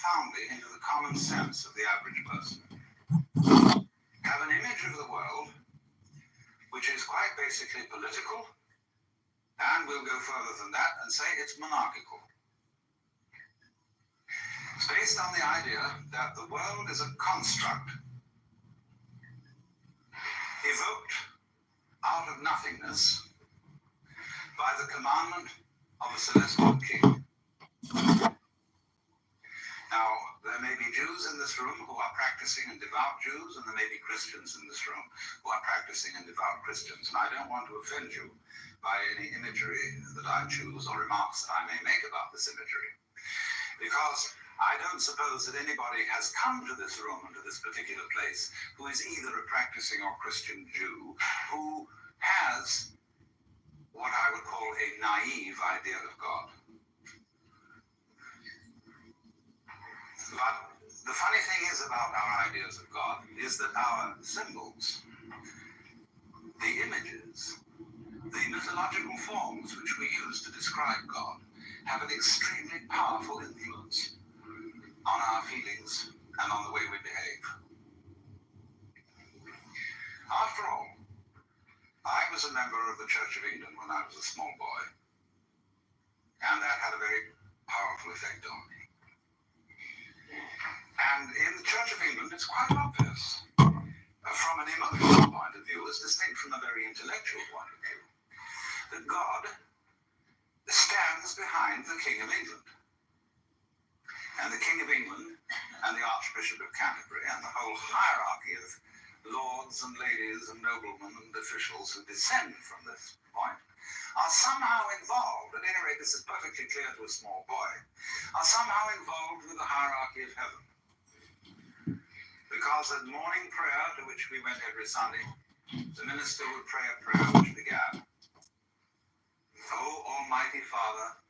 profoundly into the common sense of the average person. Have an image of the world which is quite basically political, and we'll go further than that and say it's monarchical. It's based on the idea that the world is a construct evoked out of nothingness by the commandment of a celestial king. Now, there may be Jews in this room who are practicing and devout Jews, and there may be Christians in this room who are practicing and devout Christians. And I don't want to offend you by any imagery that I choose or remarks that I may make about this imagery, because I don't suppose that anybody has come to this room and to this particular place who is either a practicing or Christian Jew who has what I would call a naive idea of God. But the funny thing is about our ideas of God is that our symbols, the images, the mythological forms which we use to describe God have an extremely powerful influence on our feelings and on the way we behave. After all, I was a member of the Church of England when I was a small boy, and that had a very powerful effect on me. And in the Church of England, it's quite obvious, from an emotional point of view, as distinct from a very intellectual point of view, that God stands behind the King of England. And the King of England and the Archbishop of Canterbury and the whole hierarchy of lords and ladies and noblemen and officials who descend from this point are somehow involved, at any rate this is perfectly clear to a small boy, are somehow involved with the hierarchy of heaven. Because at morning prayer, to which we went every Sunday, the minister would pray a prayer which began, O Almighty Father,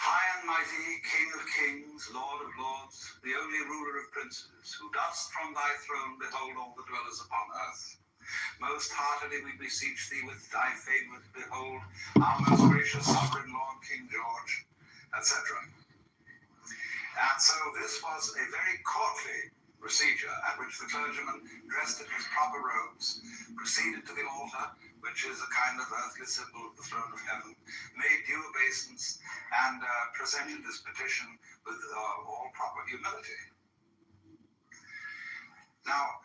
high and mighty, King of kings, Lord of lords, the only ruler of princes, who dost from thy throne behold all the dwellers upon earth. Most heartily we beseech thee with thy favour to behold our most gracious sovereign Lord King George, etc. And so this was a very courtly procedure at which the clergyman, dressed in his proper robes, proceeded to the altar, which is a kind of earthly symbol of the throne of heaven, made due obeisance, and presented this petition with all proper humility. Now,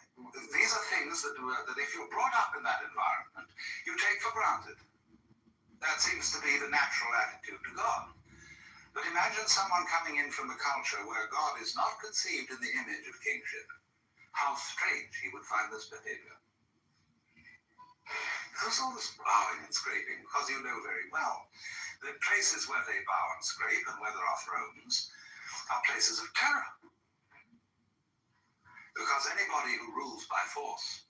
these are things that if you're brought up in that environment, you take for granted. That seems to be the natural attitude to God. But imagine someone coming in from a culture where God is not conceived in the image of kingship. How strange he would find this behavior. There's all this bowing and scraping, because you know very well that places where they bow and scrape and where there are thrones are places of terror. Because anybody who rules by force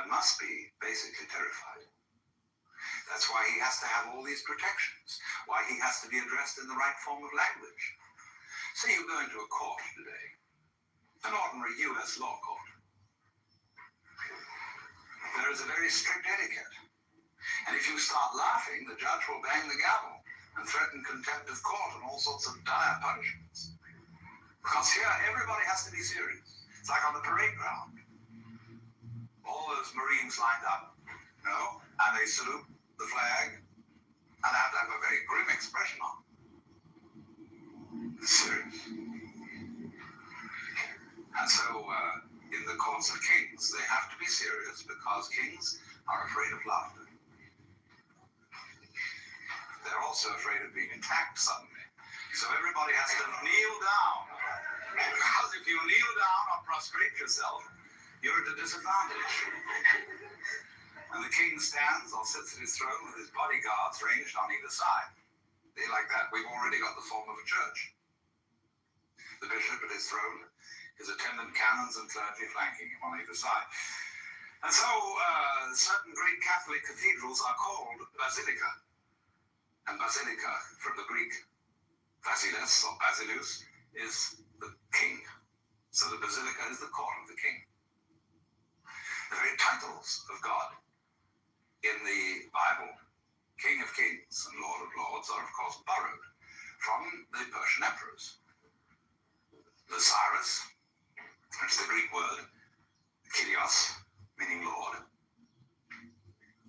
must be basically terrified. That's why he has to have all these protections, why he has to be addressed in the right form of language. Say you go into a court today, an ordinary U.S. law court. There is a very strict etiquette. And if you start laughing, the judge will bang the gavel and threaten contempt of court and all sorts of dire punishments. Because here, everybody has to be serious. It's like on the parade ground. All those Marines lined up, and they salute the flag, and have to have a very grim expression on. It's serious. And so, in the courts of kings, they have to be serious because kings are afraid of laughter. They're also afraid of being attacked suddenly. So everybody has to kneel down. Because if you kneel down or prostrate yourself, you're at a disadvantage. And the king stands or sits at his throne with his bodyguards ranged on either side. They like that. We've already got the form of a church. The bishop at his throne, his attendant canons and clergy flanking him on either side. And so certain great Catholic cathedrals are called basilica. And basilica, from the Greek basileus or basilus, is the king. So the basilica is the court of the king. The very titles of God in the Bible, King of Kings and Lord of Lords, are of course borrowed from the Persian Persian emperors. The Cyrus, which is the Greek word, Kyrios, meaning Lord.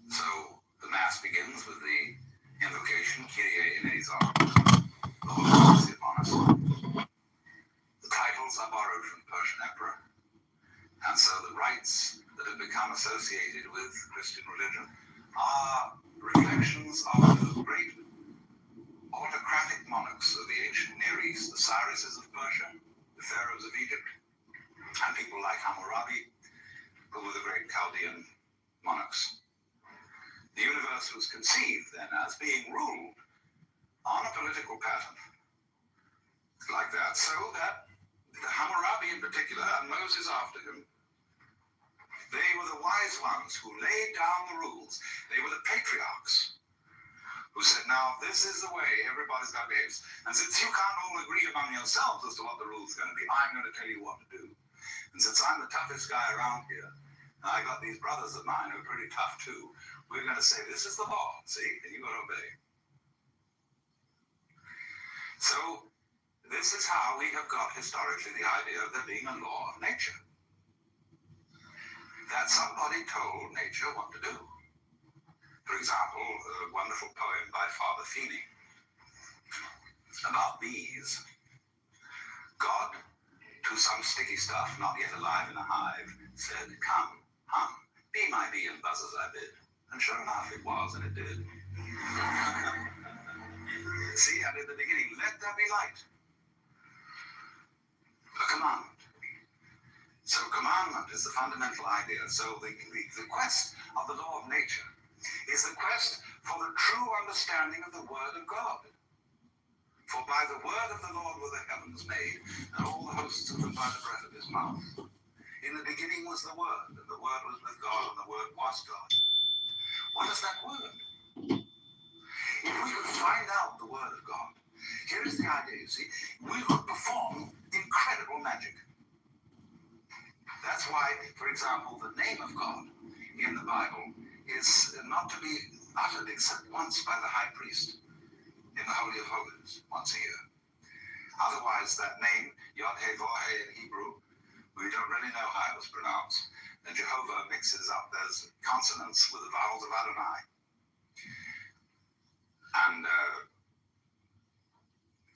So the Mass begins with the invocation, Kyrie eleison, Lord have mercy upon us. The titles are borrowed from the Persian emperor, and so the rites that have become associated with Christian religion are reflections of the great autocratic monarchs of the ancient Near East, the Cyruses of Persia, the pharaohs of Egypt, and people like Hammurabi, who were the great Chaldean monarchs. The universe was conceived then as being ruled on a political pattern like that, so that the Hammurabi in particular, and Moses after him, they were the wise ones who laid down the rules. They were the patriarchs who said, now this is the way everybody's got to behave. And since you can't all agree among yourselves as to what the rule's going to be, I'm going to tell you what to do. And since I'm the toughest guy around here, and I got these brothers of mine who are pretty tough too, we're going to say, this is the law, see, and you got to obey. So this is how we have got historically the idea of there being a law of nature. That somebody told nature what to do. For example, a wonderful poem by Father Feeney about bees. God, to some sticky stuff not yet alive in a hive, said, come, hum, be my bee and buzz as I bid. And sure enough, it was, and it did. See, and in the beginning, let there be light. A commandment. So commandment is the fundamental idea. So the quest of the law of nature is the quest for the true understanding of the Word of God. For by the word of the Lord were the heavens made, and all the hosts of them by the breath of his mouth. In the beginning was the Word, and the Word was with God, and the Word was God. What is that word? If we could find out the Word of God, here is the idea, you see, we could perform incredible magic. That's why, for example, the name of God in the Bible is not to be uttered except once by the high priest in the Holy of Holies, once a year. Otherwise, that name, Yod-Heh-Vah-Heh in Hebrew, we don't really know how it was pronounced. And Jehovah mixes up those consonants with the vowels of Adonai. And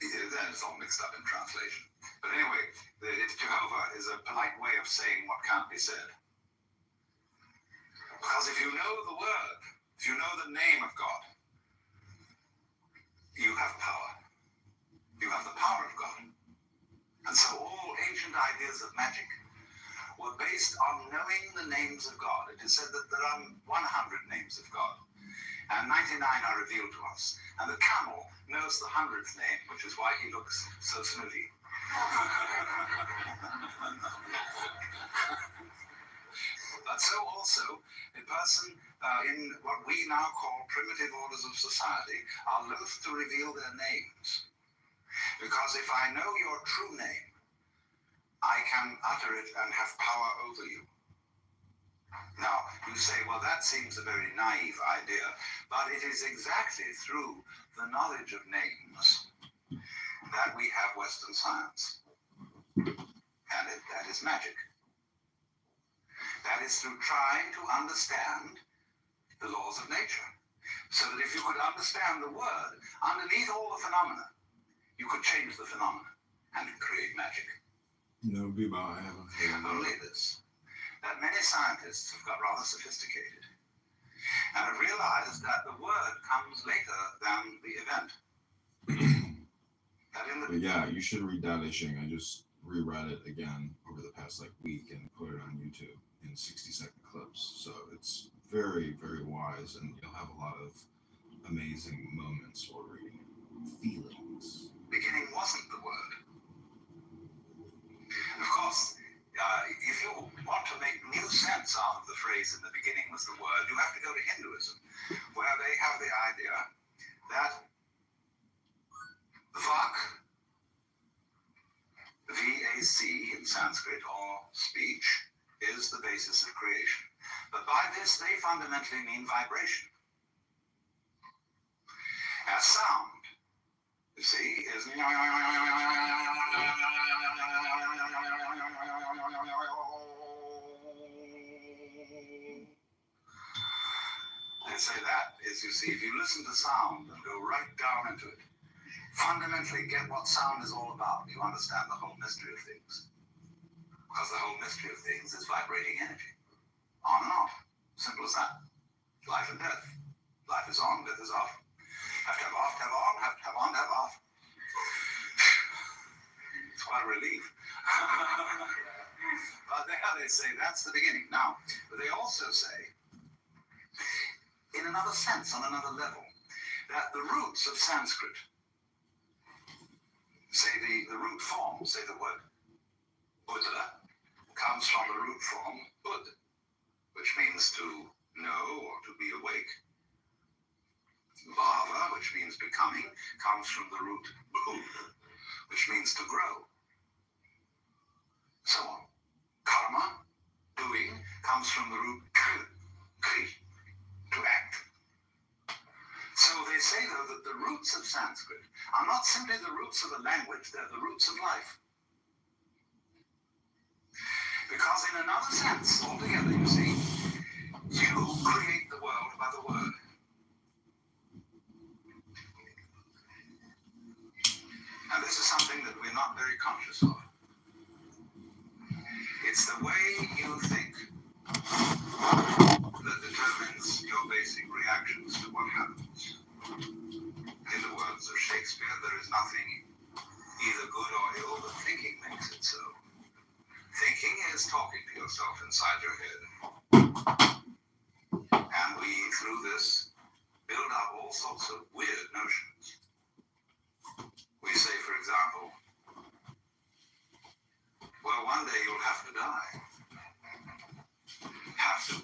then it's all mixed up in translation. But anyway, Jehovah is a polite way of saying what can't be said. Because if you know the word, if you know the name of God, you have power. You have the power of God. And so all ancient ideas of magic were based on knowing the names of God. It is said that there are 100 names of God, and 99 are revealed to us. And the camel knows the 100th name, which is why he looks so snooty. But so also, a person in what we now call primitive orders of society are loath to reveal their names. Because if I know your true name, I can utter it and have power over you. Now, you say, well, that seems a very naive idea, but it is exactly through the knowledge of names that we have Western science. And that is magic. That is through trying to understand the laws of nature. So that if you could understand the word, underneath all the phenomena, you could change the phenomena and create magic. No, be about Only this, that many scientists have got rather sophisticated and have realized that the word comes later than the event. But yeah, you should read Dao De Ching. I just reread it again over the past week and put it on YouTube in 60-second clips. So it's very, very wise, and you'll have a lot of amazing moments while reading it. Feelings. Beginning wasn't the word. Of course, if you want to make new sense out of the phrase "in the beginning was the word," you have to go to Hinduism, where they have the idea that Vak, V-A-C in Sanskrit, or speech, is the basis of creation. But by this, they fundamentally mean vibration. As sound, you see, is is, you see, if you listen to sound and go right down into it, fundamentally get what sound is all about, you understand the whole mystery of things. Because the whole mystery of things is vibrating energy. On and off. Simple as that. Life and death. Life is on, death is off. Have to have off, have on, have to have on, have off. It's quite a relief. But there they say that's the beginning. Now, they also say, in another sense, on another level, that the roots of Sanskrit, say the root form, say the word Buddha, comes from the root form Bud, which means to know or to be awake. Bhava, which means becoming, comes from the root Bhu, which means to grow. So on. Karma, doing, comes from the root Kri, to act. So they say, though, that the roots of Sanskrit are not simply the roots of a language, they're the roots of life. Because in another sense, altogether, you see, you create the world by the word. And this is something that we're not very conscious of. It's the way you think that determines your basic reactions to what happens. In the words of Shakespeare, there is nothing either good or ill, but thinking makes it so. Thinking is talking to yourself inside your head. And we, through this, build up all sorts of weird notions. We say, for example, well, one day you'll have to die. Have to.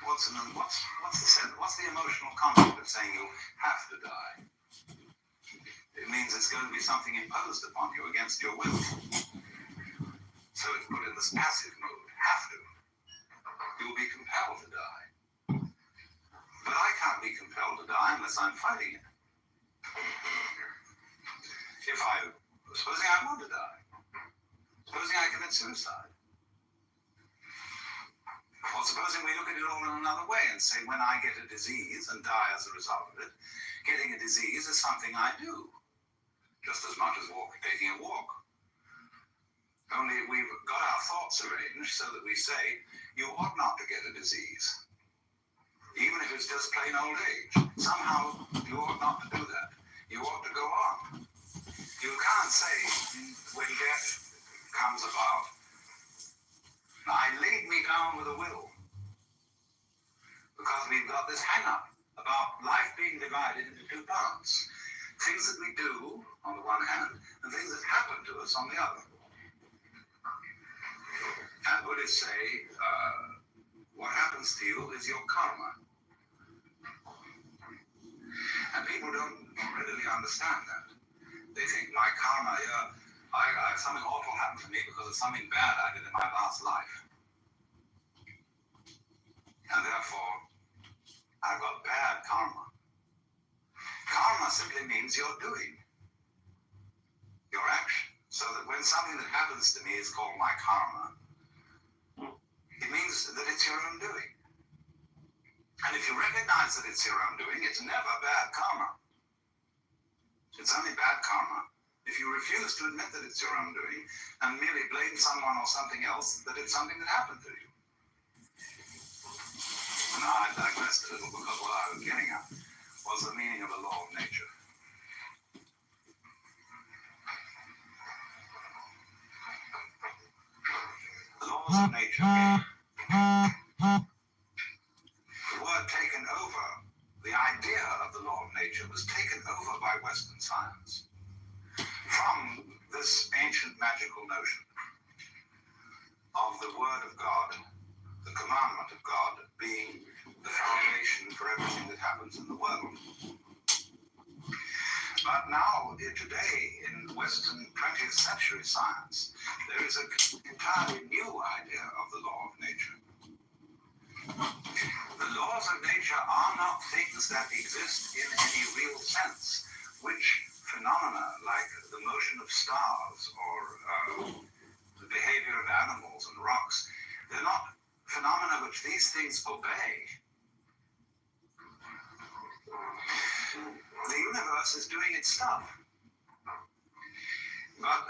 What's the emotional concept of saying you have to die? It means it's going to be something imposed upon you against your will. So it's put in this passive mode, have to. You'll be compelled to die. But I can't be compelled to die unless I'm fighting it. Supposing I want to die. Supposing I commit suicide. Or supposing we look at it all in another way and say, when I get a disease and die as a result of it, getting a disease is something I do. Just as much as taking a walk. Only we've got our thoughts arranged so that we say, you ought not to get a disease. Even if it's just plain old age. Somehow, you ought not to do that. You ought to go on. You can't say, when death comes about, I laid me down with a will. Because we've got this hang-up about life being divided into two parts. Things that we do, on the one hand, and things that happen to us on the other. And Buddhists say, what happens to you is your karma. And people don't readily understand that. They think my karma, something awful happened to me because of something bad I did in my last life. And therefore, I've got bad karma. Karma simply means your doing, your action. So that when something that happens to me is called my karma, it means that it's your own doing. And if you recognize that it's your own doing, it's never bad karma. It's only bad karma if you refuse to admit that it's your own doing and merely blame someone or something else that it's something that happened to you. Now, I digressed a little because what I was getting at was the meaning of the law of nature. The laws of nature. The word taken over, the idea of the law of nature was taken over by Western science from this ancient magical notion of the word of God, the commandment of God, being the foundation for everything that happens in the world. But now, today, in Western 20th century science, there is an entirely new idea of the law of nature. The laws of nature are not things that exist in any real sense, which phenomena like the motion of stars or the behavior of animals and rocks, they're not phenomena which these things obey. the universe is doing its stuff. But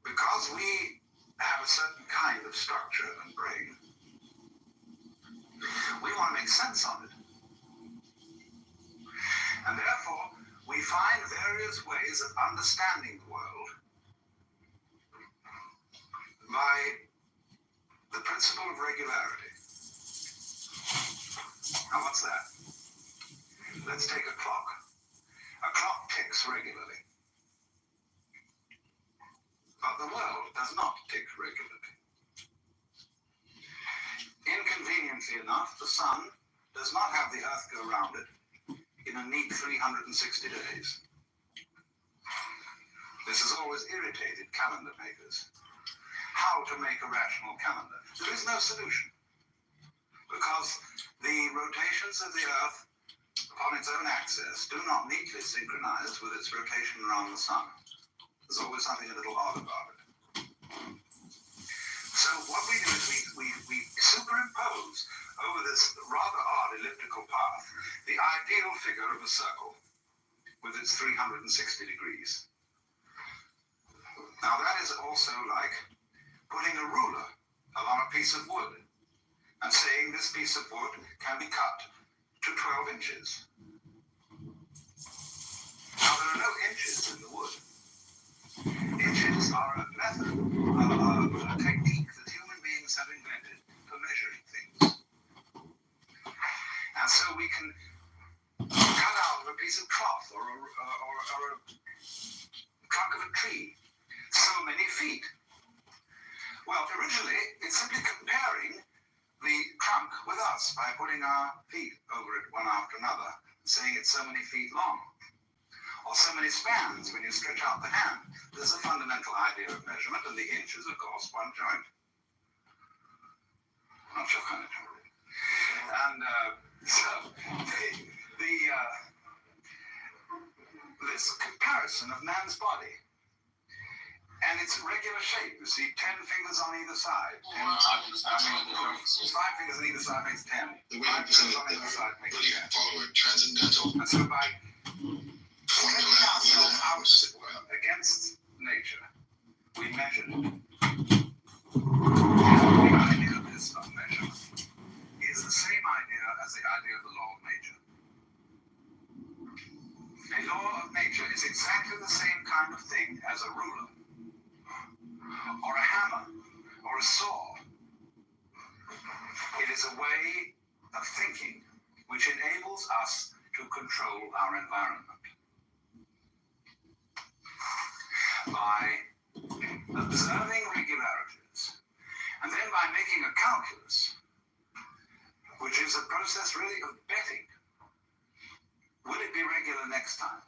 because we have a certain kind of structure and brain, we want to make sense of it. And therefore, we find various ways of understanding the world by the principle of regularity. Now, what's that? Let's take a clock. A clock ticks regularly. But the world does not tick regularly. Inconveniently enough, the sun does not have the Earth go around it in a neat 360 days. This has always irritated calendar makers. How to make a rational calendar? There is no solution, because the rotations of the Earth upon its own axis do not neatly synchronize with its rotation around the sun. There's always something a little odd about it. So what we do is we superimpose over this rather odd elliptical path the ideal figure of a circle with its 360 degrees. Now that is also like putting a ruler along a piece of wood and saying this piece of wood can be cut to 12 inches. Now there are no inches in the wood. Inches are a method, a technique that human beings have invented for measuring things. And so we can cut out of a piece of cloth or a trunk of a tree so many feet. Well, originally, it's simply comparing the trunk with us by putting our feet over it one after another, saying it's so many feet long. Or so many spans when you stretch out the hand. There's a fundamental idea of measurement, and the inch is, of course, one joint. Not your kind of joint. And so, this comparison of man's body and its regular shape, you see, 10 fingers on either side. 5 fingers on either side makes 10. 5 fingers on either side makes 10. Follow a transcendental And so by formula ourselves out, as it were, against nature, we measured it. The idea of this measurement is the same idea as the idea of the law of nature. A law of nature is exactly the same kind of thing as a ruler, or a hammer, or a saw. It is a way of thinking which enables us to control our environment. By observing regularities, and then by making a calculus, which is a process really of betting. Will it be regular next time?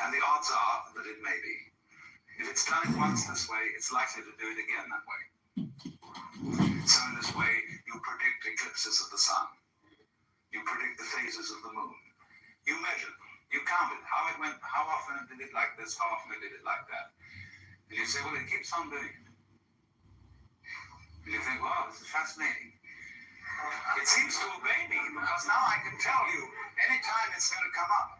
And the odds are that it may be. If it's done it once this way, it's likely to do it again that way. So in this way, you predict eclipses of the sun. You predict the phases of the moon. You measure them. You count it, how it went, how often it did it like this, how often it did it like that. And you say, well, it keeps on doing it. And you think, wow, this is fascinating. It seems to obey me, because now I can tell you any time it's going to come up.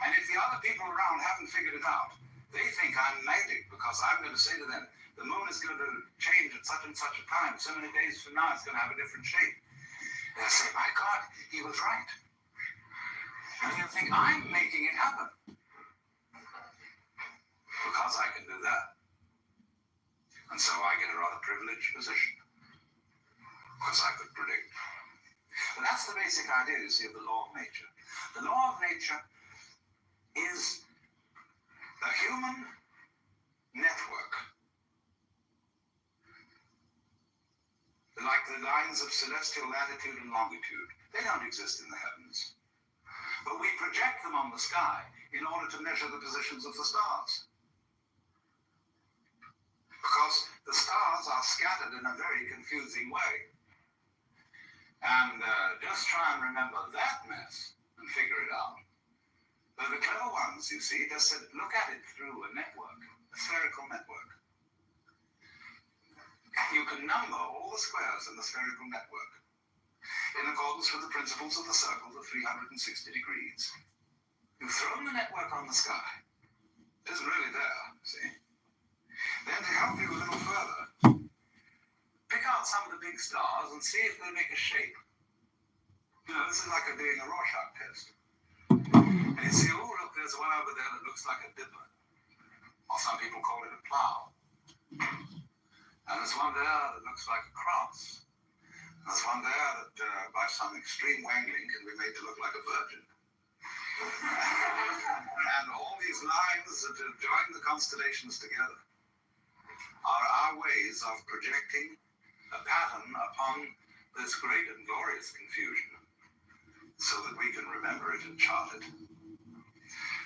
And if the other people around haven't figured it out, they think I'm magic, because I'm going to say to them, the moon is going to change at such and such a time. So many days from now, it's going to have a different shape. They'll say, my God, he was right. And you think, I'm making it happen. Because I can do that. And so I get a rather privileged position. Because I could predict. But that's the basic idea, you see, of the law of nature. The law of nature is the human network. Like the lines of celestial latitude and longitude. They don't exist in the heavens. But we project them on the sky in order to measure the positions of the stars. Because the stars are scattered in a very confusing way. And just try and remember that mess and figure it out. But the clever ones, you see, just said, look at it through a network, a spherical network. You can number all the squares in the spherical network. in accordance with the principles of the circle of 360 degrees. You've thrown the network on the sky. It isn't really there, see? Then to help you a little further, pick out some of the big stars and see if they make a shape. You know, this is like doing a Rorschach test. And you see, oh, look, there's one over there that looks like a dipper. Or some people call it a plow. And there's one there that looks like a cross. And there's one there that, by some extreme wangling, can be made to look like a virgin. And all these lines that join the constellations together are our ways of projecting a pattern upon this great and glorious confusion so that we can remember it and chart it.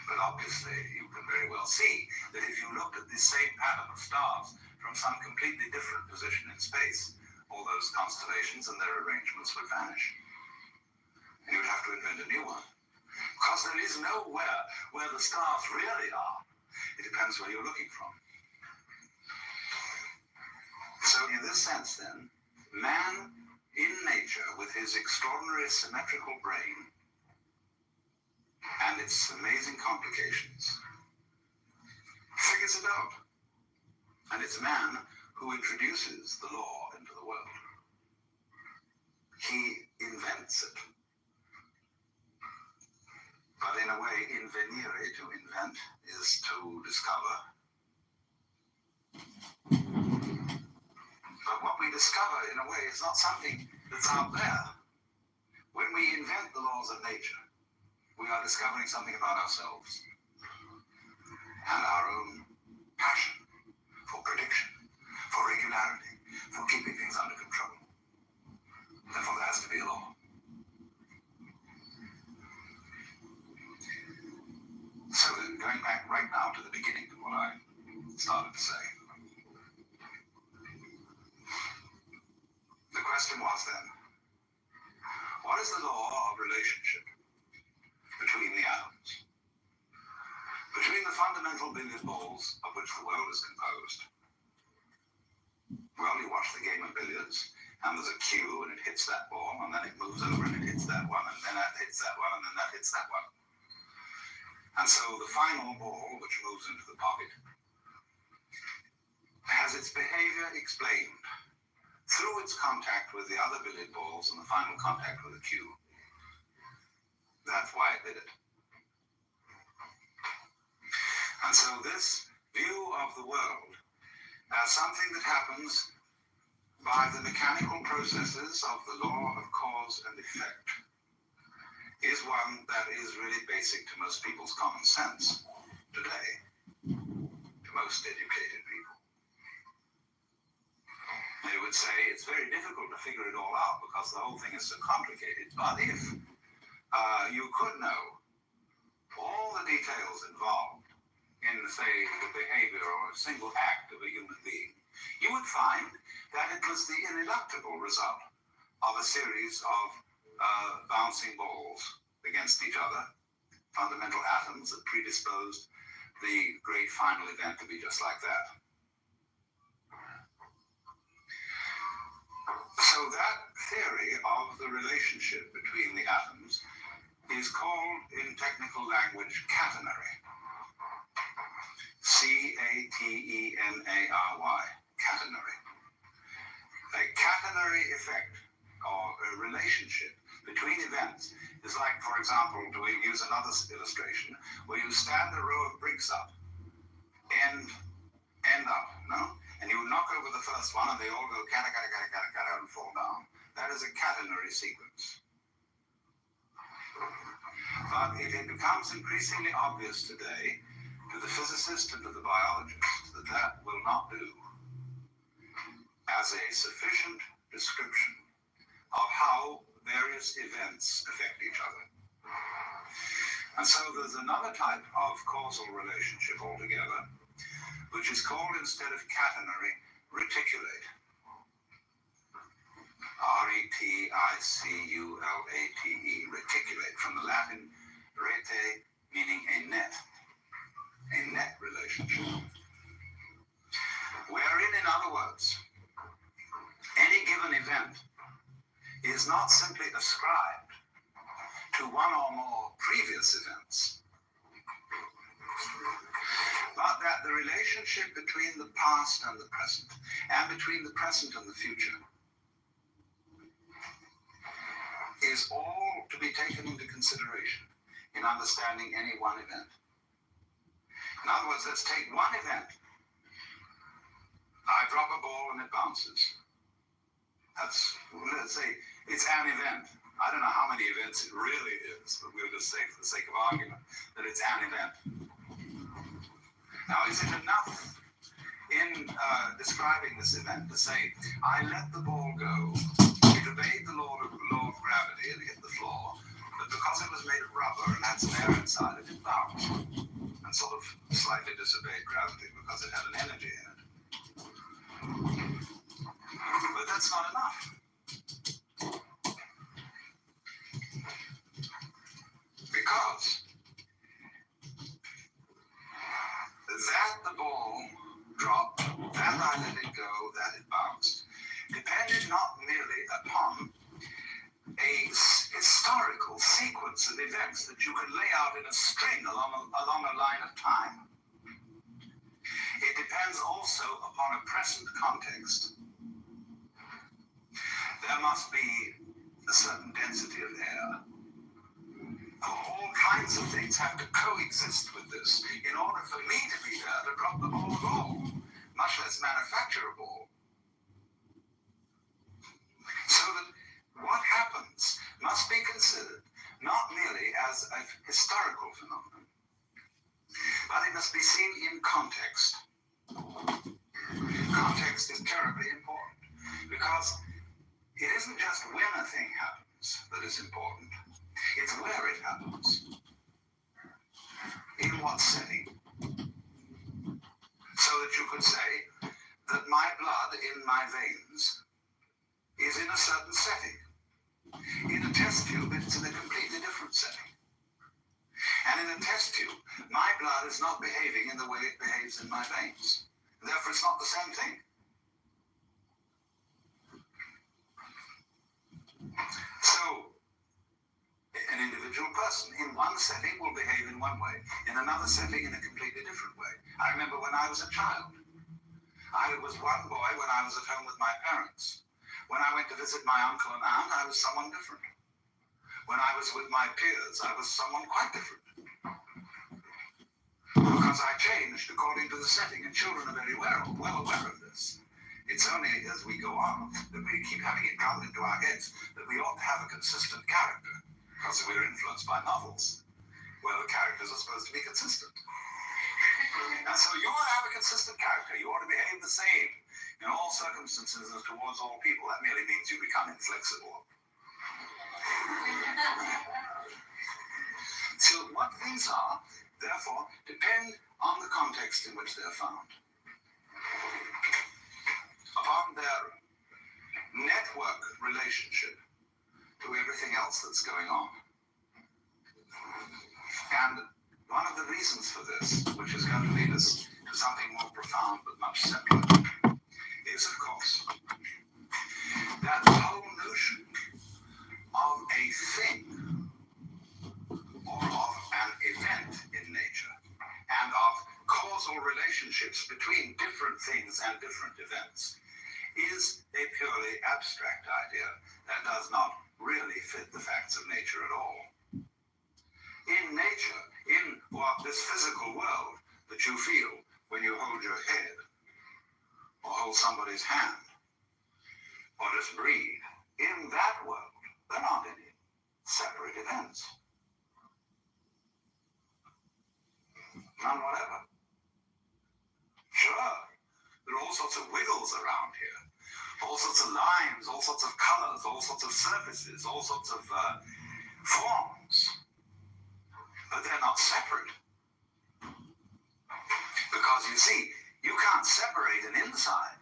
But obviously, you can very well see that if you looked at this same pattern of stars from some completely different position in space, all those constellations and their arrangements would vanish. And you would have to invent a new one. Because there is nowhere where the stars really are. It depends where you're looking from. So in this sense, then, man in nature, with his extraordinary symmetrical brain and its amazing complications, figures it out. And it's man who introduces the law into the world. He invents it. But in a way, invenire, to invent, is to discover. But what we discover, in a way, is not something that's out there. When we invent the laws of nature, we are discovering something about ourselves and our own passion for prediction, for regularity, for keeping things under control. Therefore, there has to be a law. So then, going back right now to the beginning of what I started to say, the question was then, what is the law of relationship between the atoms? Between the fundamental billiard balls of which the world is composed? Well, you watch the game of billiards, and there's a cue, and it hits that ball, and then it moves over, and it hits that one, and then that hits that one, and then that hits that one. And so the final ball, which moves into the pocket, has its behavior explained through its contact with the other billiard balls and the final contact with the cue. That's why it did it. And so this view of the world as something that happens by the mechanical processes of the law of cause and effect is one that is really basic to most people's common sense today, to most educated people. They would say it's very difficult to figure it all out because the whole thing is so complicated, but if you could know all the details involved in, say, the behavior or a single act of a human being, you would find that it was the ineluctable result of a series of bouncing balls against each other, fundamental atoms that predisposed the great final event to be just like that. So that theory of the relationship between the atoms is called, in technical language, catenary. C-A-T-E-N-A-R-Y, catenary. A catenary effect, or a relationship between events, is like, for example, to use another illustration, where you stand a row of bricks up, end up, no? And you knock over the first one, and they all go cata, cata, cata, cata, cata, and fall down. That is a catenary sequence. But it becomes increasingly obvious today to the physicist and to the biologist that that will not do as a sufficient description of how various events affect each other. And so there's another type of causal relationship altogether, which is called, instead of catenary, reticulate. R-E-T-I-C-U-L-A-T-E, reticulate, from the Latin rete, meaning a net relationship. Wherein, in other words, any given event is not simply ascribed to one or more previous events, but that the relationship between the past and the present, and between the present and the future, is all to be taken into consideration in understanding any one event. In other words, let's take one event. I drop a ball and it bounces. Let's say it's an event. I don't know how many events it really is, but we'll just say for the sake of argument that it's an event. Now, is it enough in describing this event to say, I let the ball go, it obeyed the law of gravity and hit the floor, but because it was made of rubber and had some air inside it, it bounced and sort of slightly disobeyed gravity because it had an energy in it. But that's not enough. Because that the ball dropped, that I let it go, that it bounced, depended not merely upon a historical sequence of events that you could lay out in a string along a line of time. It depends also upon a present context. There must be a certain density of air. All kinds of things have to coexist with this in order for me to be there to drop the ball at all, much less manufacture a ball. So that what happens must be considered not merely as a historical phenomenon, but it must be seen in context. Context is terribly important because it isn't just when a thing happens that is important. It's where it happens. In what setting. So that you could say that my blood in my veins is in a certain setting. In a test tube, it's in a completely different setting. And in a test tube, my blood is not behaving in the way it behaves in my veins. Therefore, it's not the same thing. So, an individual person in one setting will behave in one way, in another setting in a completely different way. I remember when I was a child. I was one boy when I was at home with my parents. When I went to visit my uncle and aunt, I was someone different. When I was with my peers, I was someone quite different. Because I changed according to the setting, and children are very well aware of this. It's only as we go on that we keep having it drummed into our heads that we ought to have a consistent character, because we're influenced by novels where the characters are supposed to be consistent. And so you ought to have a consistent character. You ought to behave the same in all circumstances and towards all people. That merely means you become inflexible. So what things are, therefore, depend on the context in which they're found, upon their network relationship to everything else that's going on. And one of the reasons for this, which is going to lead us to something more profound but much simpler, is, of course, that the whole notion of a thing or of an event in nature and of causal relationships between different things and different events is a purely abstract idea that does not really fit the facts of nature at all. In nature, in this physical world that you feel when you hold your head, or hold somebody's hand, or just breathe, in that world, there aren't any separate events. None whatever. Sure, there are all sorts of wiggles around here, all sorts of lines, all sorts of colors, all sorts of surfaces, all sorts of forms, but they're not separate. Because you see, you can't separate an inside,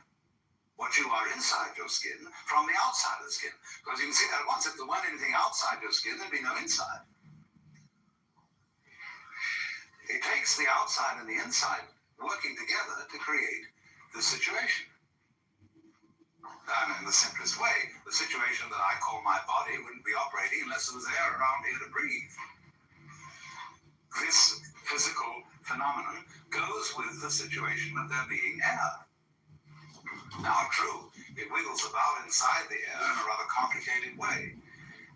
what you are inside your skin, from the outside of the skin. Because you can see that at once, if there weren't anything outside your skin, there'd be no inside. It takes the outside and the inside working together to create the situation. And in the simplest way, the situation that I call my body wouldn't be operating unless there was air around here to breathe. This physical phenomenon goes with the situation of there being air. Now, true, it wiggles about inside the air in a rather complicated way.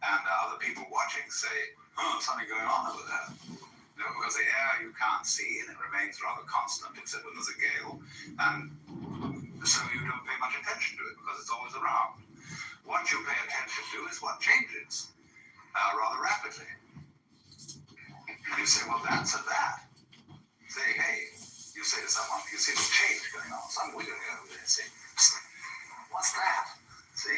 And other people watching say, oh, something going on over there. You know, because the air you can't see and it remains rather constant except when there's a gale. And so you don't pay much attention to it because it's always around. What you pay attention to is what changes rather rapidly. And you say, well, that's a that. Say, hey, you say to someone, you see this change going on, some wiggling over there, say, what's that? See?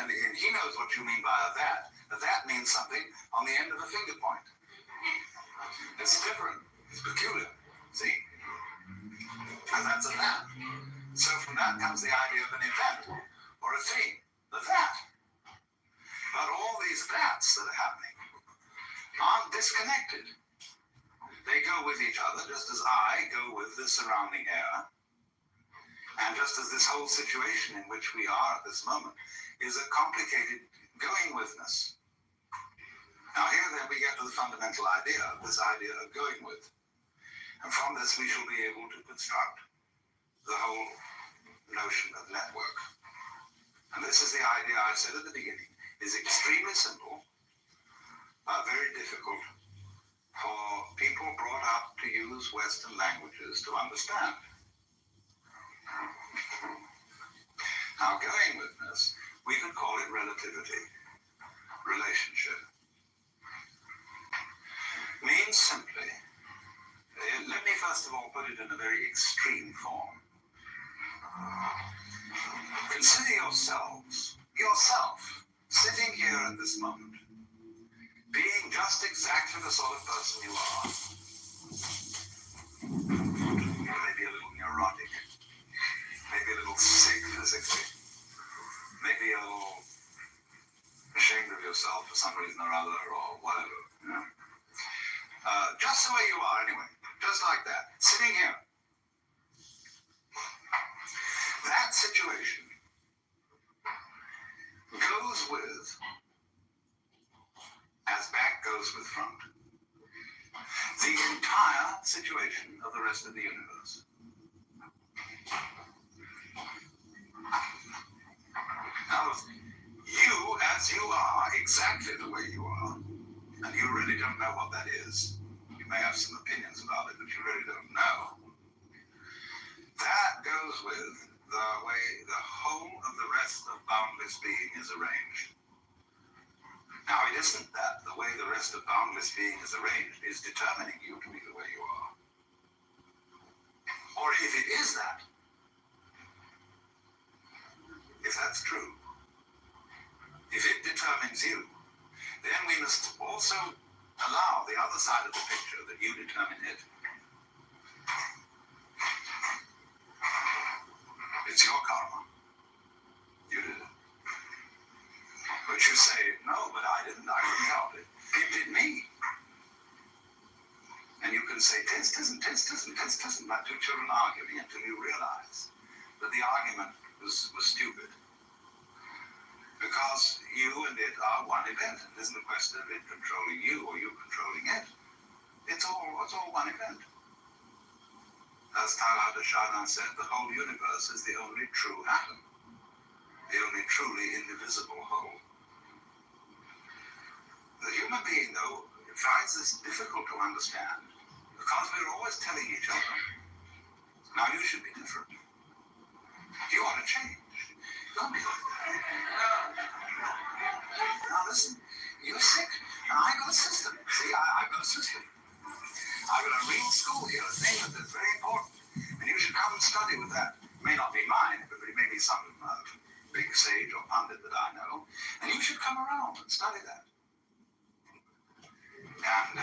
And he knows what you mean by a that. A that means something on the end of a finger point. It's different. It's peculiar. See? And that's a that. So from that comes the idea of an event or a thing. The that. But all these that's that are happening aren't disconnected. They go with each other just as I go with the surrounding air. And just as this whole situation in which we are at this moment is a complicated going withness. Now here then we get to the fundamental idea, this idea of going with. And from this we shall be able to construct the whole notion of network. And this is the idea I said at the beginning, is extremely simple, very difficult for people brought up to use Western languages to understand. Now going withness, we could call it relativity, relationship. Means simply, let me first of all put it in a very extreme form. Consider yourself, sitting here at this moment, being just exactly the sort of person you are. Maybe a little neurotic, maybe a little sick physically, maybe a little ashamed of yourself for some reason or other, or whatever, you know. Just the way you are anyway, just like that, sitting here. That situation goes with, as back goes with front, the entire situation of the rest of the universe. Now, you as you are, exactly the way you are, and you really don't know what that is. You may have some opinions about it, but you really don't know. That goes with the way the whole of the rest of boundless being is arranged. Now, it isn't that the way the rest of boundless being is arranged is determining you to be the way you are. Or if it is that, if that's true, if it determines you, then we must also allow the other side of the picture that you determine it. It's your karma. You did it. But you say, no, but I didn't. I couldn't help it. It did me. And you can say, tis tisn't, like two children arguing until you realize that the argument was stupid. Because you and it are one event. It isn't a question of it controlling you or you controlling it. It's all one event. As Teilhard de Chardin said, the whole universe is the only true atom, the only truly indivisible whole. The human being, though, finds this difficult to understand because we're always telling each other, now you should be different. You ought to change. Don't be like that. Now listen, you're sick, and I got a system. See, I've got a system. I've got a real school here at England that's very important, and you should come and study with that. It may not be mine, but it may be some big sage or pundit that I know, and you should come around and study that. And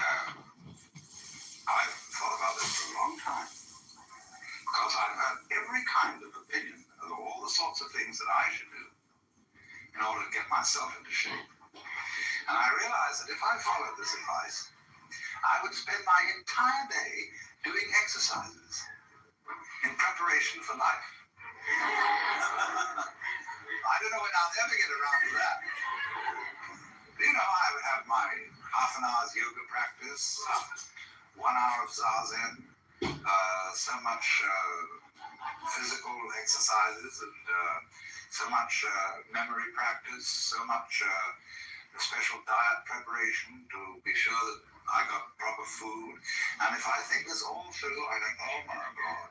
I've thought about this for a long time, because I've had every kind of opinion of all the sorts of things that I should do in order to get myself into shape. And I realized that if I followed this advice, I would spend my entire day doing exercises in preparation for life. I'll never get around to that. You know, I would have my half an hour's yoga practice, 1 hour of zazen, so much physical exercises, and so much memory practice, so much special diet preparation to be sure that I got proper food. And if I think this all through, I think, oh my God,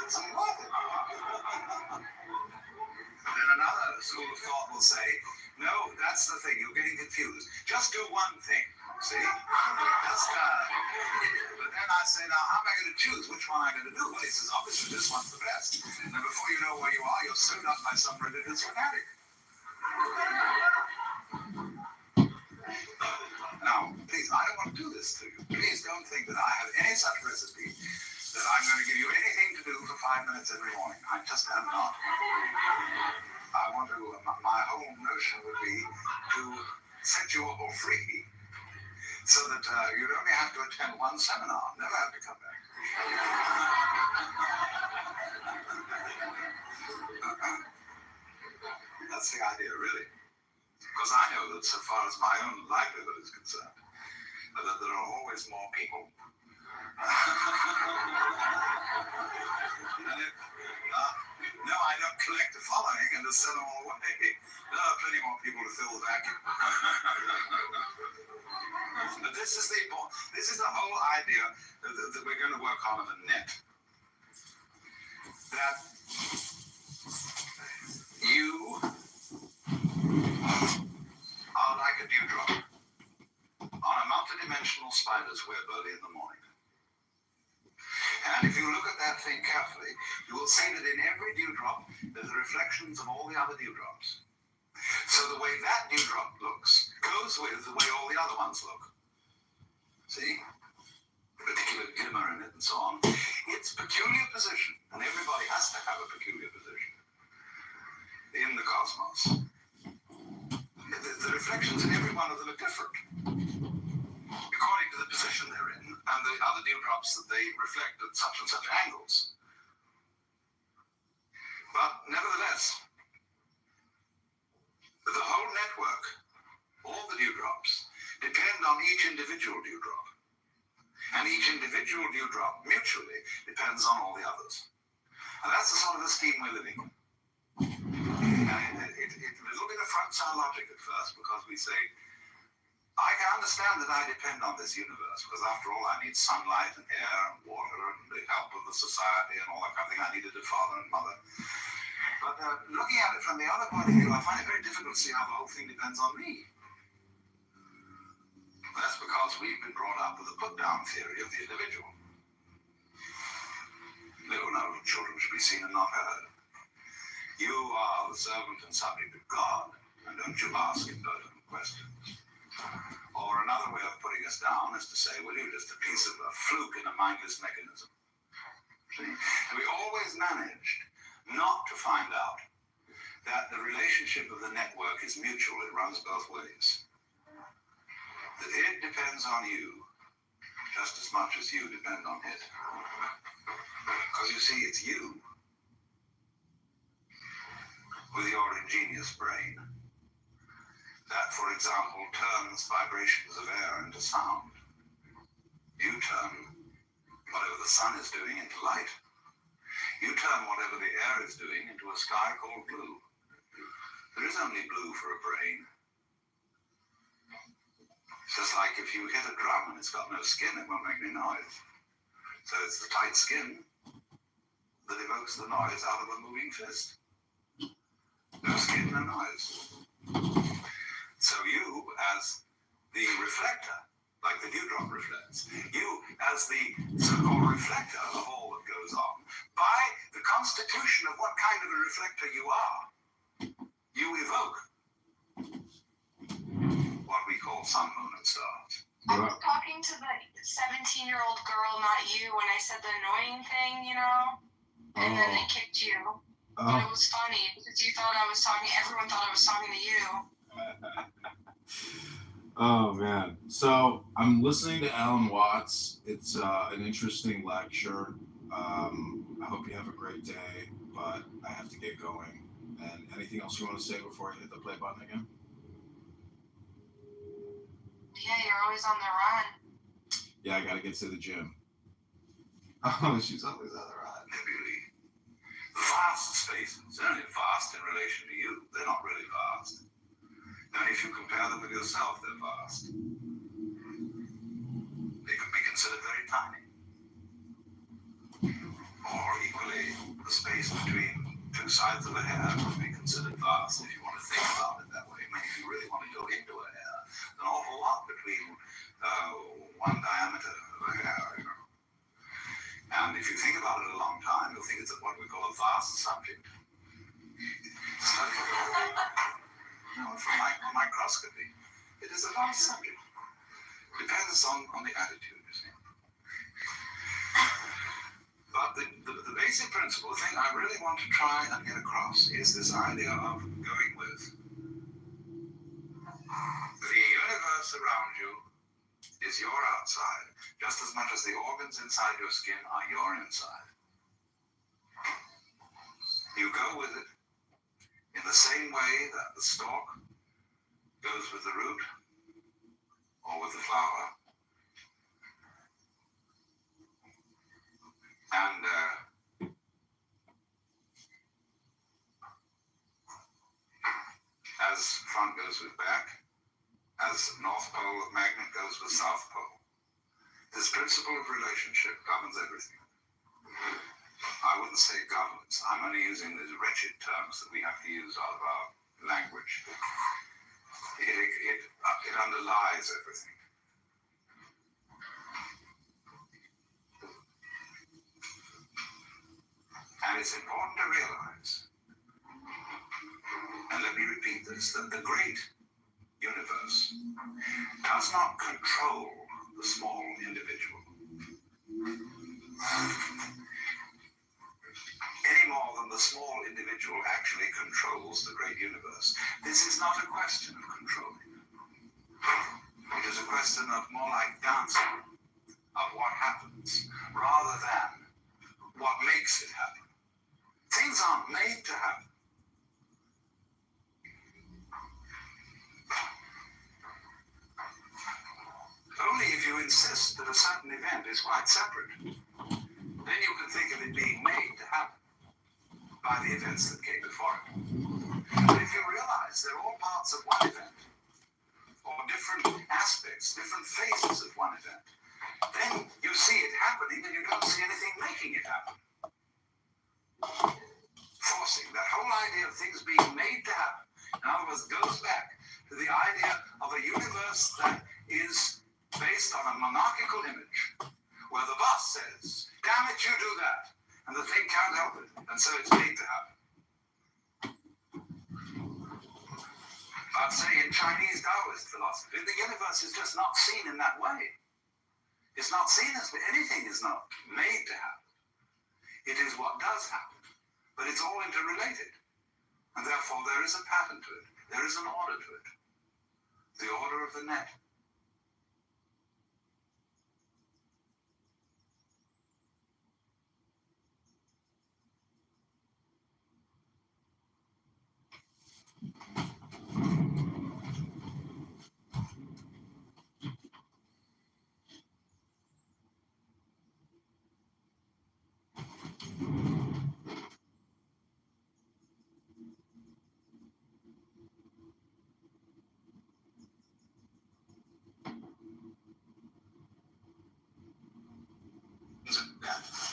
it's worth it. And then another school of thought will say, no, that's the thing, you're getting confused. Just do one thing, see? Just, but then I say, now, how am I going to choose which one I'm going to do? Well, he says, obviously, this one's the best. And then before you know where you are, you're sewed up by some religious fanatic. Now, please, I don't want to do this to you. Please don't think that I have any such recipe that I'm going to give you anything to do for 5 minutes every morning. I just am not. I want to, my whole notion would be to set you all free so that you'd only have to attend one seminar, never have to come back. That's the idea, really. Because I know that so far as my own livelihood is concerned, that there are always more people. And if, no, I don't collect a following and just send them all away. There are plenty more people to fill the vacuum. But this is the whole idea that we're going to work on in the net. That you are like a dewdrop on a multidimensional spider's web early in the morning. And if you look at that thing carefully, you will see that in every dewdrop, there's the reflections of all the other dewdrops. So the way that dewdrop looks goes with the way all the other ones look. See? The particular glimmer in it and so on. Its peculiar position, and everybody has to have a peculiar position in the cosmos. The reflections in every one of them are different, according to the position they're in, and the other dewdrops that they reflect at such and such angles. But nevertheless, the whole network, all the dewdrops, depend on each individual dewdrop. And each individual dewdrop mutually depends on all the others. And that's the sort of a scheme we're living in. It's a little bit of front-side logic at first, because we say, I can understand that I depend on this universe, because after all, I need sunlight and air and water and the help of the society and all that kind of thing. I needed a father and mother. But looking at it from the other point of view, I find it very difficult to see how the whole thing depends on me. That's because we've been brought up with a put-down theory of the individual. Little children should be seen and not heard. You are the servant and subject of God, and don't you ask impertinent questions. Or another way of putting us down is to say, well, you're just a piece of a fluke in a mindless mechanism. See? We always managed not to find out that the relationship of the network is mutual. It runs both ways. That it depends on you just as much as you depend on it. Because you see, it's you with your ingenious brain that, for example, turns vibrations of air into sound. You turn whatever the sun is doing into light. You turn whatever the air is doing into a sky called blue. There is only blue for a brain. It's just like if you hit a drum and it's got no skin, it won't make any noise. So it's the tight skin that evokes the noise out of a moving fist. No skin, no noise. So you, as the reflector, like the dewdrop reflects, you, as the so-called reflector of all that goes on, by the constitution of what kind of a reflector you are, you evoke what we call sun, moon, and stars. I was talking to the 17-year-old girl, not you, when I said the annoying thing, you know? And then they kicked you. But it was funny, because you thought I was talking, everyone thought I was talking to you. Oh man. So I'm listening to Alan Watts. It's an interesting lecture. I hope you have a great day, but I have to get going. And anything else you want to say before I hit the play button again? Yeah, you're always on the run. Yeah, I gotta get to the gym. Oh, she's always on the run. Beauty. Fast spaces, only fast in relation to you. They're not really fast. And if you compare them with yourself, they're vast. They could be considered very tiny. Or equally, the space between two sides of a hair could be considered vast if you want to think about it that way. I mean, if you really want to go into a hair, there's an awful lot between one diameter of a hair, you know. And if you think about it a long time, you'll think it's what we call a vast subject. From microscopy, it is a vast subject. Depends on the attitude, you see. But the basic principle, the thing I really want to try and get across is this idea of going with the universe around you is your outside, just as much as the organs inside your skin are your inside. You go with it in the same way that the stalk goes with the root or with the flower. And as front goes with back, as North Pole of magnet goes with South Pole. This principle of relationship governs everything. I wouldn't say governs. I'm only using these wretched terms that we have to use out of our language. It underlies everything. And it's important to realize, and let me repeat this, that the great universe does not control the small individual any more than the small individual actually controls the great universe. This is not a question of controlling. It is a question of more like dancing, of what happens, rather than what makes it happen. Things aren't made to happen. Only if you insist that a certain event is quite separate, then you can think of it being made to happen by the events that came before it. But if you realize they're all parts of one event, or different aspects, different phases of one event, then you see it happening and you don't see anything making it happen. Forcing that whole idea of things being made to happen, in other words, goes back to the idea of a universe that is based on a monarchical image, where the boss says, damn it, you do that, and the thing can't help it, and so it's made to happen. But say in Chinese Taoist philosophy, the universe is just not seen in that way. It's not seen as anything is not made to happen. It is what does happen, but it's all interrelated, and therefore there is a pattern to it. There is an order to it. The order of the net.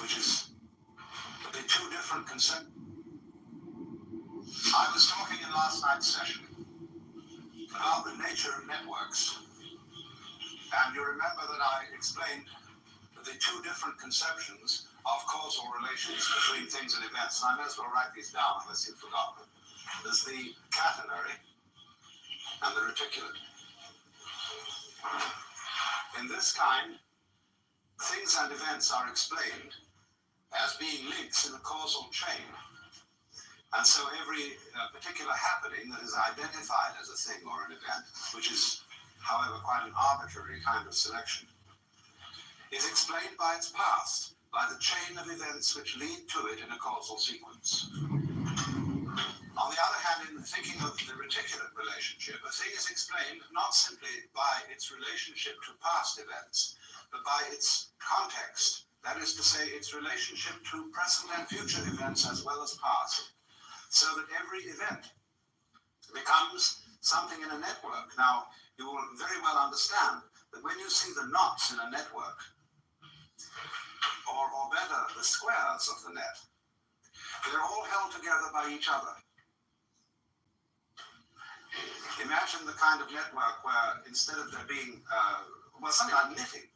Which is the two different concepts. I was talking in last night's session about the nature of networks. And you remember that I explained the two different conceptions of causal relations between things and events. And I may as well write these down unless you've forgotten. There's the catenary and the reticulate. In this kind, things and events are explained as being links in a causal chain. And so every particular happening that is identified as a thing or an event, which is, however, quite an arbitrary kind of selection, is explained by its past, by the chain of events which lead to it in a causal sequence. On On the other hand, in thinking of the reticulate relationship, a thing is explained not simply by its relationship to past events, but by its context. That is to say, its relationship to present and future events as well as past, so that every event becomes something in a network. Now, you will very well understand that when you see the knots in a network, or better, the squares of the net, they're all held together by each other. Imagine the kind of network where instead of there being, something like knitting,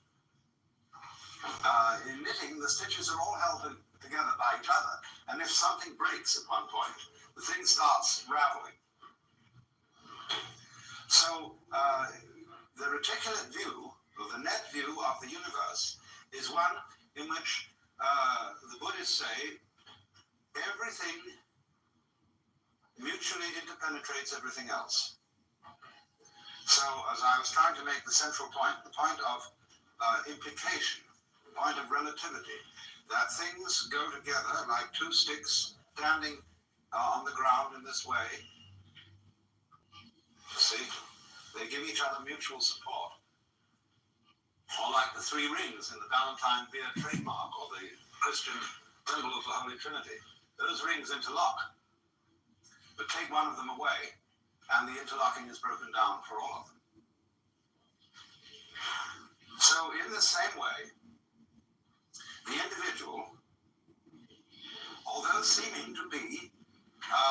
in knitting, the stitches are all held together by each other. And if something breaks at one point, the thing starts raveling. So the reticulate view, or the net view of the universe, is one in which the Buddhists say everything mutually interpenetrates everything else. So, as I was trying to make the central point, the point of implication, the point of relativity, that things go together like two sticks standing on the ground in this way. See, they give each other mutual support. Or like the three rings in the Valentine beer trademark, or the Christian symbol of the Holy Trinity. Those rings interlock. But take one of them away, and the interlocking is broken down for all of them. So in the same way, the individual, although seeming to be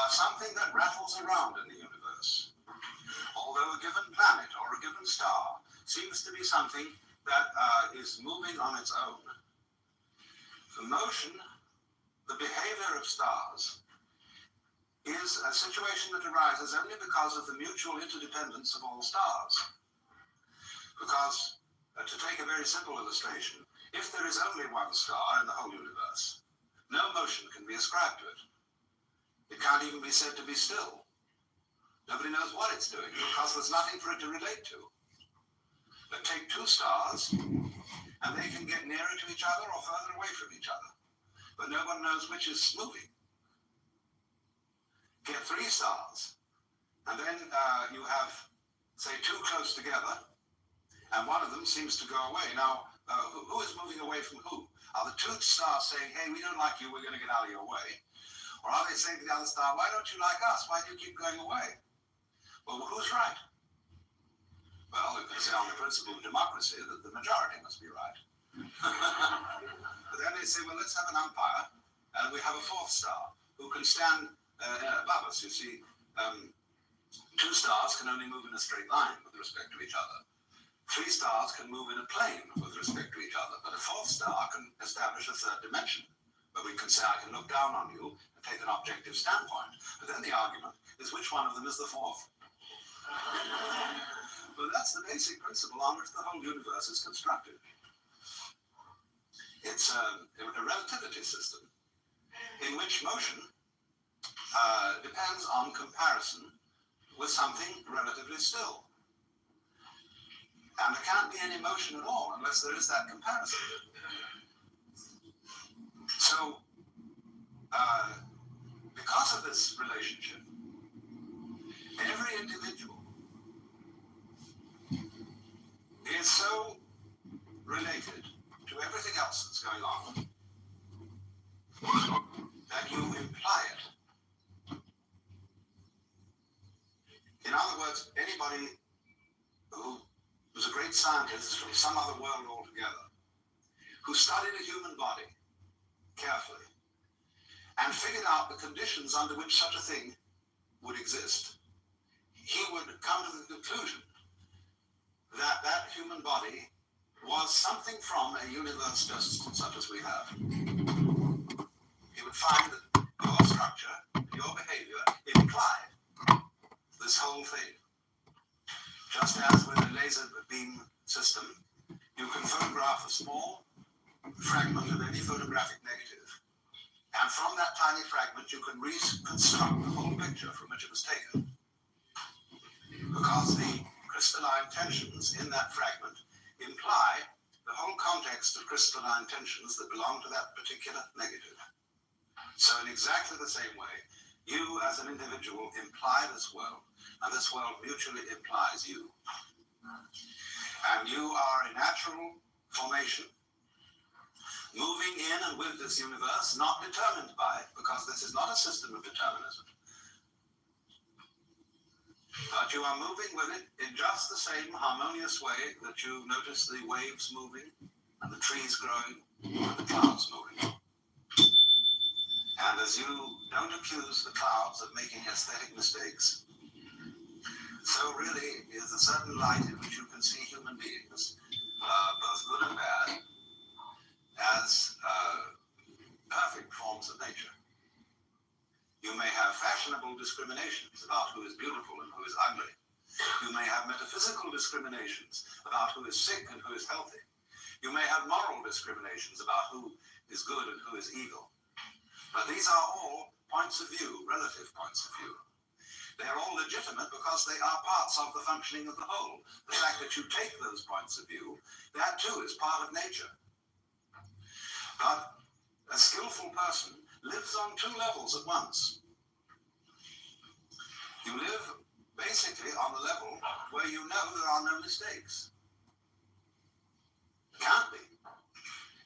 something that rattles around in the universe, although a given planet or a given star seems to be something that is moving on its own, the motion, the behavior of stars, is a situation that arises only because of the mutual interdependence of all stars. Because, to take a very simple illustration, if there is only one star in the whole universe, no motion can be ascribed to it. It can't even be said to be still. Nobody knows what it's doing because there's nothing for it to relate to. But take two stars, and they can get nearer to each other or further away from each other. But no one knows which is moving. Get three stars, and then you have, say, two close together, and one of them seems to go away. Now, who is moving away from who? Are the two stars saying, hey, we don't like you, we're going to get out of your way? Or are they saying to the other star, why don't you like us? Why do you keep going away? Well, who's right? Well, you can say on the principle of democracy that the majority must be right. But then they say, well, let's have an umpire, and we have a fourth star who can stand above us. You see, two stars can only move in a straight line with respect to each other. Three stars can move in a plane with respect to each other, but a fourth star can establish a third dimension, where we can say, I can look down on you and take an objective standpoint. But then the argument is which one of them is the fourth? But that's the basic principle on which the whole universe is constructed. It's a relativity system in which motion depends on comparison with something relatively still. And there can't be any motion at all unless there is that comparison. So, because of this relationship, every individual is so related to everything else that's going on that you imply it. In other words, anybody who was a great scientist from some other world altogether, who studied a human body carefully and figured out the conditions under which such a thing would exist, he would come to the conclusion that that human body was something from a universe just such as we have. He would find that your structure, your behavior implied this whole thing. Just as with a laser beam system, you can photograph a small fragment of any photographic negative. And from that tiny fragment, you can reconstruct the whole picture from which it was taken. Because the crystalline tensions in that fragment imply the whole context of crystalline tensions that belong to that particular negative. So in exactly the same way, You as an individual imply this world, and this world mutually implies you. And you are a natural formation, moving in and with this universe, not determined by it, because this is not a system of determinism. But you are moving with it in just the same harmonious way that you notice the waves moving, and the trees growing, and the clouds moving. And as you don't accuse the clouds of making aesthetic mistakes, so really is a certain light in which you can see human beings, both good and bad, as perfect forms of nature. You may have fashionable discriminations about who is beautiful and who is ugly. You may have metaphysical discriminations about who is sick and who is healthy. You may have moral discriminations about who is good and who is evil. But these are all points of view, relative points of view. They are all legitimate because they are parts of the functioning of the whole. The fact that you take those points of view, that too is part of nature. But a skillful person lives on two levels at once. You live basically on the level where you know there are no mistakes. Can't be.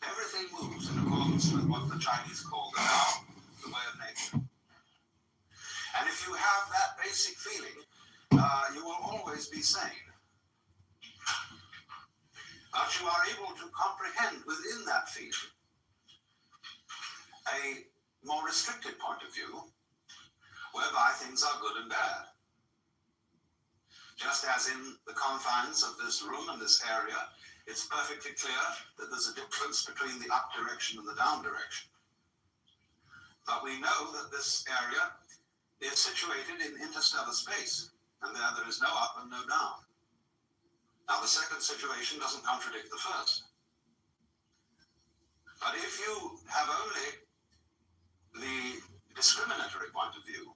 Everything moves in accordance with what the Chinese call the Tao, the way of nature. And if you have that basic feeling, you will always be sane. But you are able to comprehend within that feeling a more restricted point of view, whereby things are good and bad. Just as in the confines of this room and this area, it's perfectly clear that there's a difference between the up direction and the down direction. But we know that this area is situated in interstellar space, and there is no up and no down. Now, the second situation doesn't contradict the first. But if you have only the discriminatory point of view,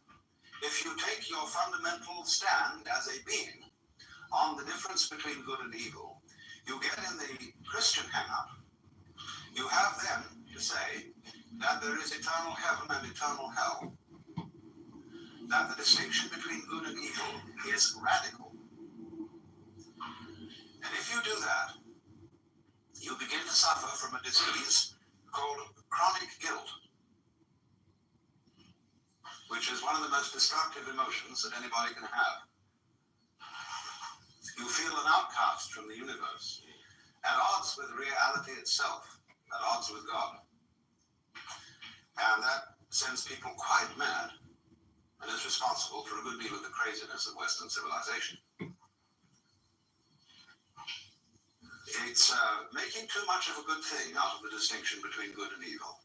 if you take your fundamental stand as a being on the difference between good and evil, you get in the Christian hang-up. You have then to say that there is eternal heaven and eternal hell, that the distinction between good and evil is radical. And if you do that, you begin to suffer from a disease called chronic guilt, which is one of the most destructive emotions that anybody can have. You feel an outcast from the universe, at odds with reality itself, at odds with God. And that sends people quite mad, and is responsible for a good deal of the craziness of Western civilization. It's making too much of a good thing out of the distinction between good and evil.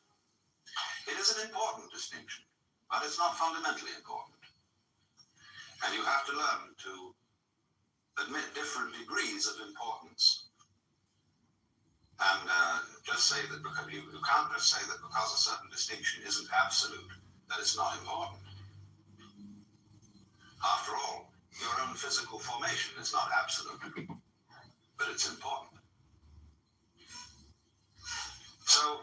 It is an important distinction, but it's not fundamentally important. And you have to learn to admit different degrees of importance. And just say that because you can't just say that because a certain distinction isn't absolute, that it's not important. After all, your own physical formation is not absolute, but it's important. So,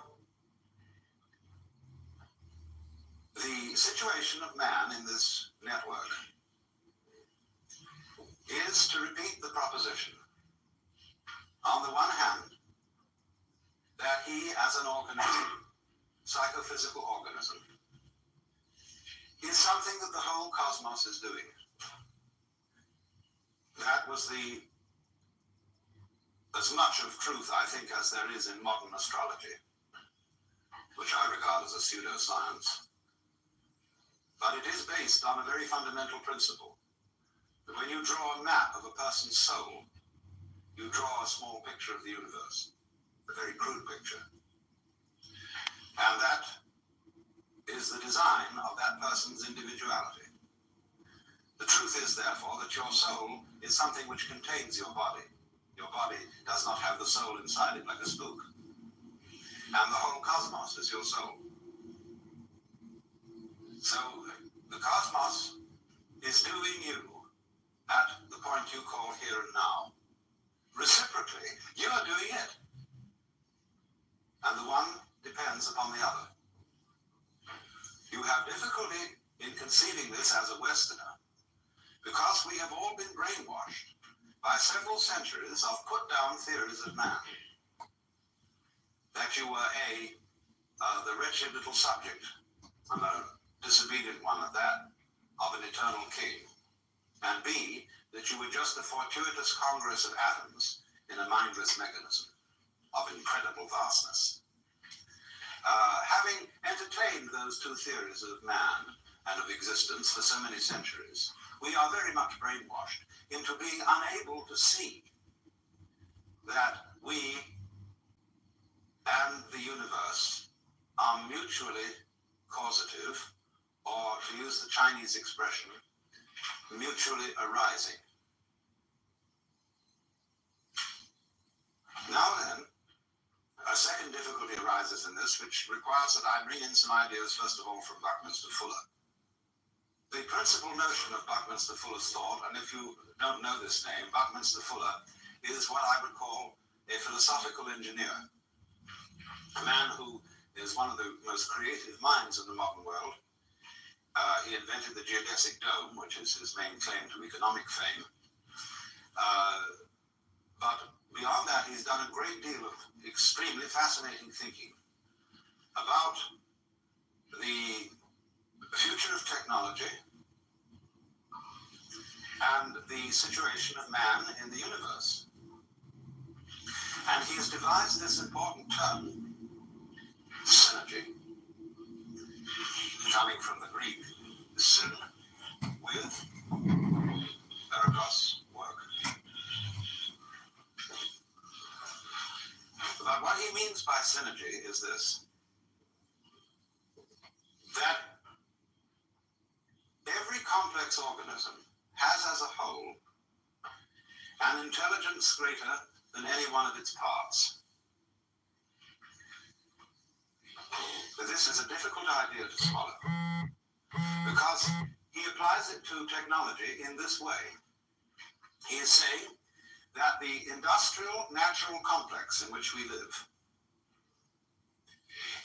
the situation of man in this network is to repeat the proposition, on the one hand, that he as an organism, psychophysical organism, is something that the whole cosmos is doing. That was as much of truth, I think, as there is in modern astrology, which I regard as a pseudoscience. But it is based on a very fundamental principle, that when you draw a map of a person's soul, you draw a small picture of the universe, a very crude picture. And that is the design of that person's individuality. The truth is, therefore, that your soul is something which contains your body. Your body does not have the soul inside it like a spook. And the whole cosmos is your soul. So the cosmos is doing you at the point you call here and now. Reciprocally, you are doing it. And the one depends upon the other. You have difficulty in conceiving this as a Westerner, because we have all been brainwashed by several centuries of put-down theories of man. That you were the wretched little subject, and a disobedient one at that, of an eternal king, and B, that you were just the fortuitous congress of atoms in a mindless mechanism of incredible vastness. Having entertained those two theories of man and of existence for so many centuries, we are very much brainwashed into being unable to see that we and the universe are mutually causative, or to use the Chinese expression, mutually arising. Now then, a second difficulty arises in this, which requires that I bring in some ideas, first of all, from Buckminster Fuller. The principal notion of Buckminster Fuller's thought, and if you don't know this name, Buckminster Fuller is what I would call a philosophical engineer, a man who is one of the most creative minds in the modern world. He invented the geodesic dome, which is his main claim to economic fame. But beyond that, he's done a great deal of extremely fascinating thinking about the future of technology and the situation of man in the universe. And he has devised this important term, synergy, coming from the Greek, syn, with, ergos, work. But what he means by synergy is this, that every complex organism has as a whole an intelligence greater than any one of its parts. But this is a difficult idea to swallow, because he applies it to technology in this way. He is saying that the industrial natural complex in which we live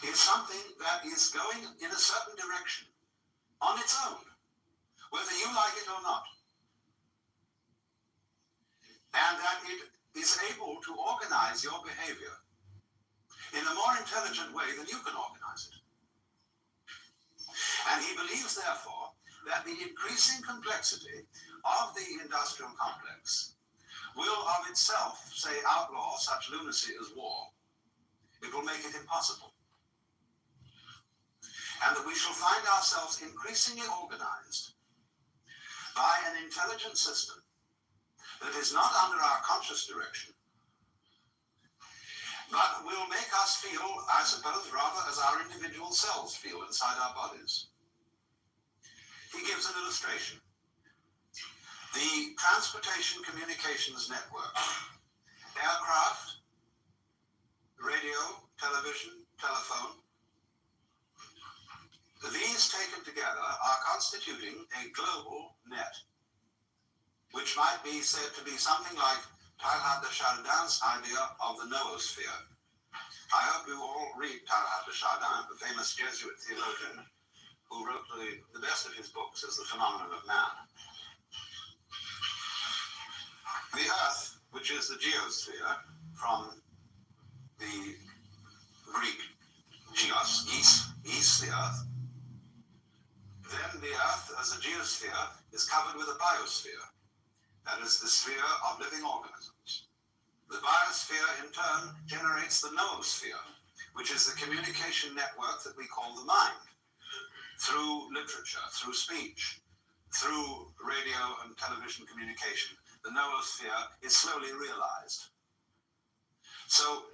is something that is going in a certain direction on its own, whether you like it or not, and that it is able to organize your behavior in a more intelligent way than you can organize it. And he believes, therefore, that the increasing complexity of the industrial complex will of itself, say, outlaw such lunacy as war. It will make it impossible. And that we shall find ourselves increasingly organized by an intelligent system that is not under our conscious direction, but will make us feel, I suppose, rather as our individual selves feel inside our bodies. He gives an illustration. The transportation communications network, aircraft, radio, television, telephone, these taken together are constituting a global net, which might be said to be something like Teilhard de Chardin's idea of the noosphere. I hope you all read Teilhard de Chardin, the famous Jesuit theologian who wrote the best of his books as The Phenomenon of Man. The Earth, which is the geosphere, from the Greek geos, east, the Earth. Then the Earth, as a geosphere, is covered with a biosphere. That is the sphere of living organisms. The biosphere, in turn, generates the noosphere, which is the communication network that we call the mind, through literature, through speech, through radio and television communication. The noosphere is slowly realized. So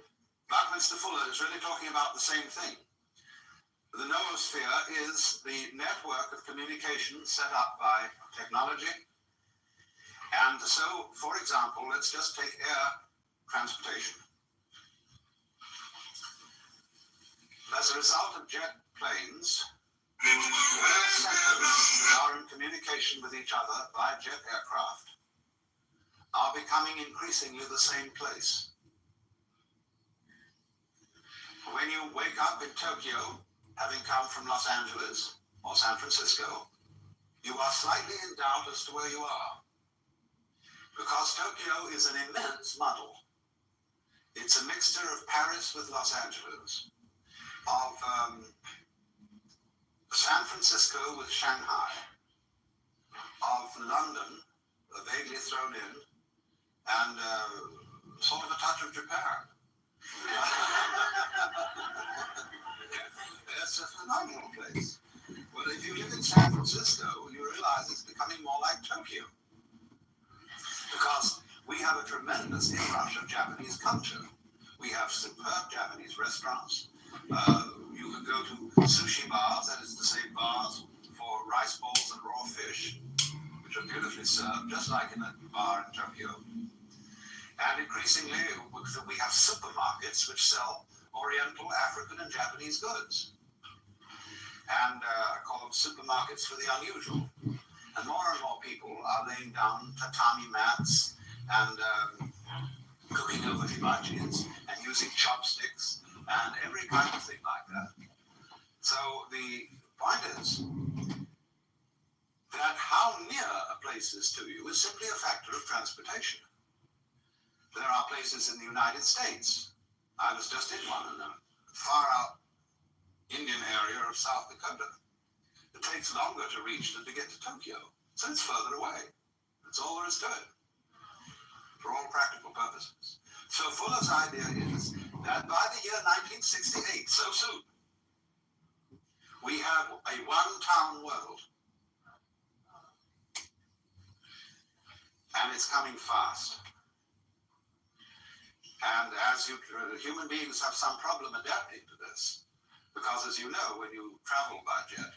Buckminster Fuller is really talking about the same thing. The noosphere is the network of communication set up by technology. And so, for example, let's just take air transportation. As a result of jet planes, where sectors that are in communication with each other by jet aircraft are becoming increasingly the same place. When you wake up in Tokyo, having come from Los Angeles or San Francisco you are slightly in doubt as to where you are. Because Tokyo is an immense muddle. It's a mixture of Paris with Los Angeles, of San Francisco with Shanghai, of London, vaguely thrown in, and sort of a touch of Japan. It's a phenomenal place. But if you live in San Francisco, you realize it's becoming more like Tokyo. Because we have a tremendous inrush of Japanese culture. We have superb Japanese restaurants. You can go to sushi bars, that is to say bars for rice balls and raw fish, which are beautifully served, just like in a bar in Tokyo. And increasingly, we have supermarkets which sell Oriental, African, and Japanese goods. And I call them supermarkets for the unusual. And more people are laying down tatami mats and cooking over hibachis and using chopsticks and every kind of thing like that. So the point is that how near a place is to you is simply a factor of transportation. There are places in the United States. I was just in one in a far out Indian area of South Dakota. It takes longer to reach than to get to Tokyo. So it's further away. That's all there is to it, for all practical purposes. So Fuller's idea is that by the year 1968, so soon, we have a one-town world. And it's coming fast. And as human beings have some problem adapting to this, because as you know, when you travel by jet,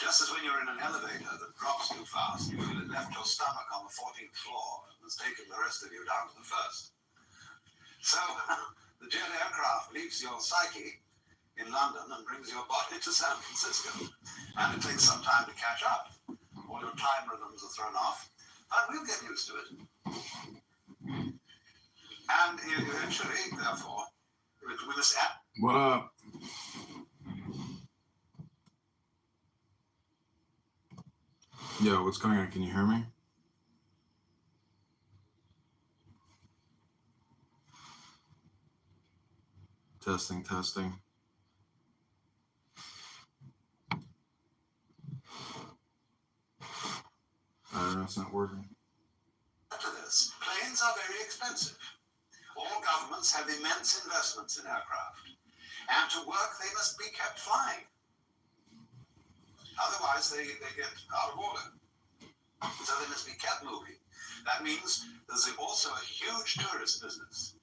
just as when you're in an elevator that drops too fast, you feel it left your stomach on the 14th floor and has taken the rest of you down to the first. So the jet aircraft leaves your psyche in London and brings your body to San Francisco. And it takes some time to catch up. All your time rhythms are thrown off, but we'll get used to it. And eventually, therefore, we must add. What up? Yo, what's going on? Can you hear me? Testing. I don't know, it's not working. To this, planes are very expensive. All governments have immense investments in aircraft. And to work, they must be kept flying. Otherwise, they get out of order. So they must be kept moving. That means there's also a huge tourist business,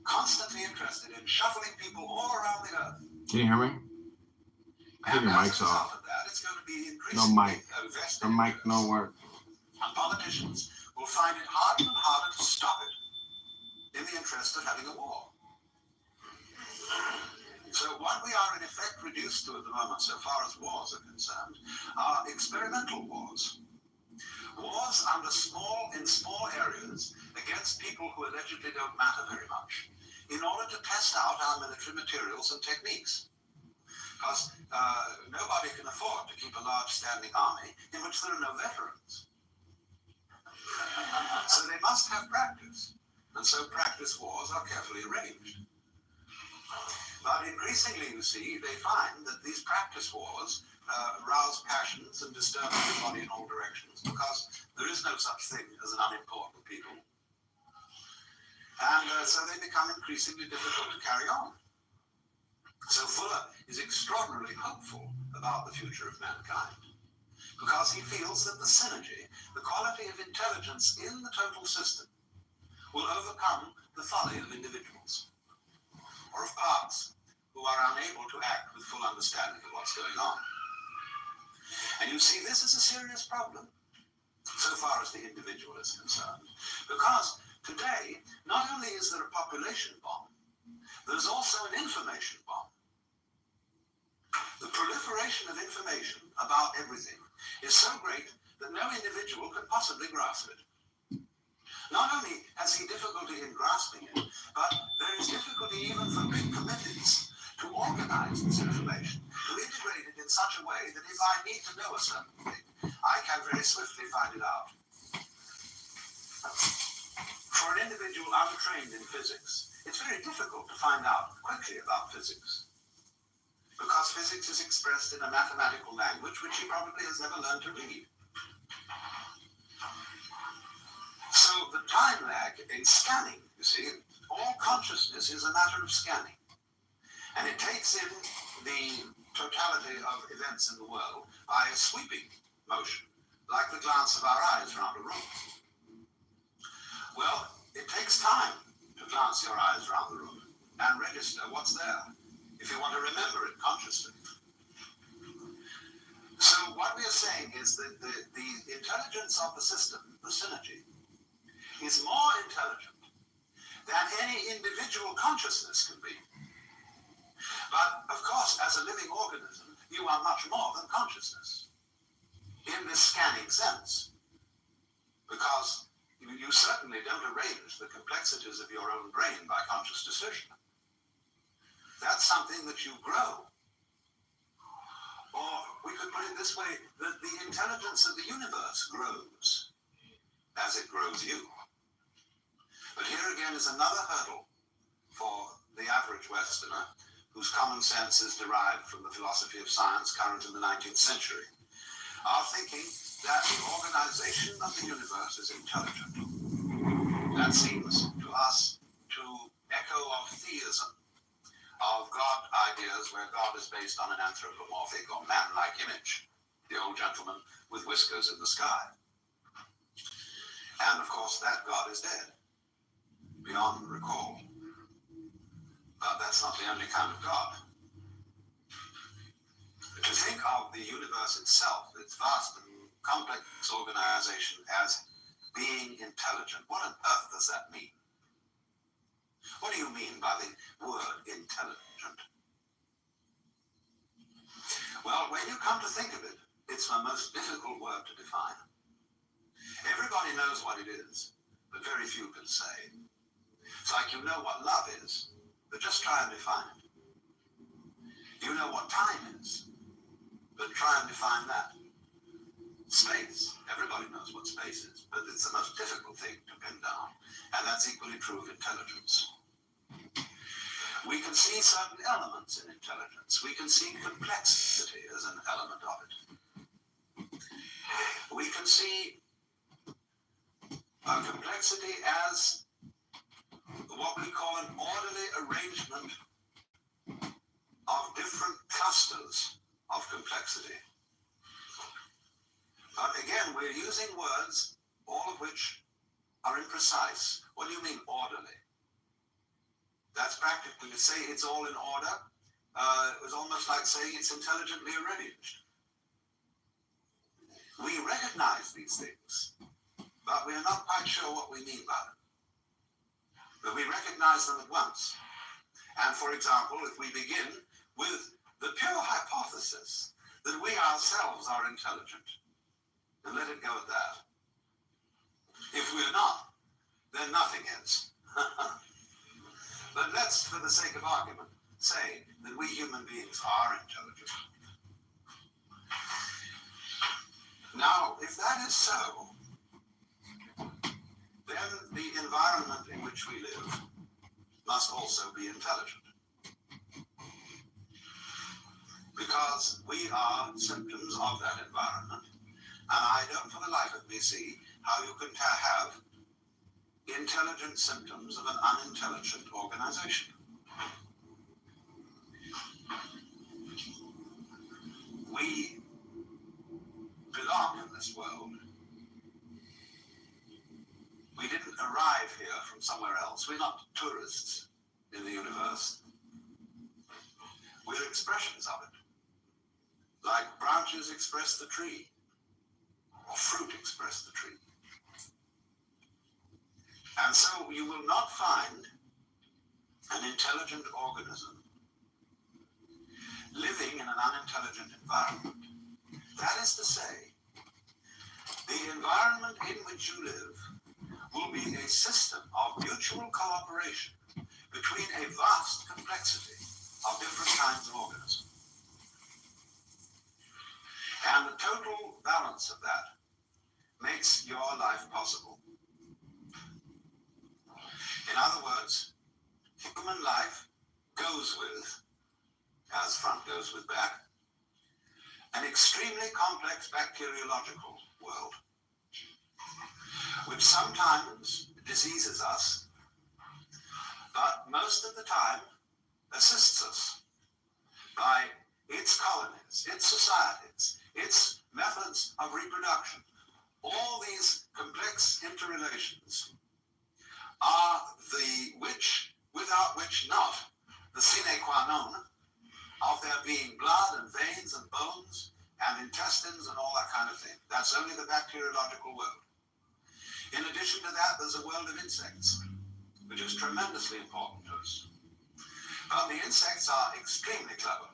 constantly interested in shuffling people all around the earth. Can you hear me? I think your mic's off. Of that, it's going to be No mic. The mic no work. And politicians will find it harder and harder to stop it in the interest of having a war. So what we are in effect reduced to at the moment, so far as wars are concerned, are experimental wars. Wars in small areas against people who allegedly don't matter very much, in order to test out our military materials and techniques. Because nobody can afford to keep a large standing army in which there are no veterans. So they must have practice. And so practice wars are carefully arranged. But increasingly, you see, they find that these practice wars rouse passions and disturb everybody in all directions, because there is no such thing as an unimportant people. And so they become increasingly difficult to carry on. So Fuller is extraordinarily hopeful about the future of mankind, because he feels that the synergy, the quality of intelligence in the total system, will overcome the folly of individuals, or of parts who are unable to act with full understanding of what's going on. And you see, this is a serious problem, so far as the individual is concerned, because today, not only is there a population bomb, there's also an information bomb. The proliferation of information about everything is so great that no individual can possibly grasp it. Not only has he difficulty in grasping it, but there is difficulty even for big committees to organize this information, to integrate it in such a way that if I need to know a certain thing, I can very swiftly find it out. For an individual untrained in physics, it's very difficult to find out quickly about physics, because physics is expressed in a mathematical language which he probably has never learned to read. So the time lag in scanning, you see, all consciousness is a matter of scanning. And it takes in the totality of events in the world by a sweeping motion, like the glance of our eyes around a room. Well, it takes time to glance your eyes around the room and register what's there, if you want to remember it consciously. So what we are saying is that the intelligence of the system, the synergy, is more intelligent than any individual consciousness can be. But, of course, as a living organism, you are much more than consciousness in this scanning sense, because you certainly don't arrange the complexities of your own brain by conscious decision. That's something that you grow. Or we could put it this way, that the intelligence of the universe grows as it grows you. But here again is another hurdle for the average Westerner, whose common sense is derived from the philosophy of science current in the 19th century, are thinking that the organization of the universe is intelligent. That seems to us to echo of theism, of God ideas where God is based on an anthropomorphic or man-like image, the old gentleman with whiskers in the sky. And of course that God is dead, beyond recall. But that's not the only kind of God. To think of the universe itself, its vast and complex organization, as being intelligent, what on earth does that mean? What do you mean by the word intelligent? Well, when you come to think of it, it's the most difficult word to define. Everybody knows what it is, but very few can say. It's like you know what love is, but just try and define it. You know what time is, but try and define that. Space, everybody knows what space is, but it's the most difficult thing to pin down, and that's equally true of intelligence. We can see certain elements in intelligence. We can see complexity as an element of it. We can see complexity as what we call an orderly arrangement of different clusters of complexity. But again, we're using words, all of which are imprecise. What do you mean orderly? That's practically to say it's all in order. It was almost like saying it's intelligently arranged. We recognize these things, but we're not quite sure what we mean by them. But we recognize them at once. And for example, if we begin with the pure hypothesis that we ourselves are intelligent, and let it go at that. If we're not, then nothing is. But let's, for the sake of argument, say that we human beings are intelligent. Now, if that is so, then the environment in which we live must also be intelligent. Because we are symptoms of that environment, and I don't for the life of me see how you can have intelligent symptoms of an unintelligent organization. We belong in this world. We didn't arrive here from somewhere else. We're not tourists in the universe. We're expressions of it. Like branches express the tree, or fruit express the tree. And so you will not find an intelligent organism living in an unintelligent environment. That is to say, the environment in which you live will be a system of mutual cooperation between a vast complexity of different kinds of organisms. balance of that makes your life possible. In other words, human life goes with, as front goes with back, an extremely complex bacteriological world, which sometimes diseases us, but most of the time assists us by its colonies, its societies, its methods of reproduction. All these complex interrelations are the which, without which not, the sine qua non of there being blood and veins and bones and intestines and all that kind of thing. That's only the bacteriological world. In addition to that, there's a world of insects, which is tremendously important to us. But the insects are extremely clever.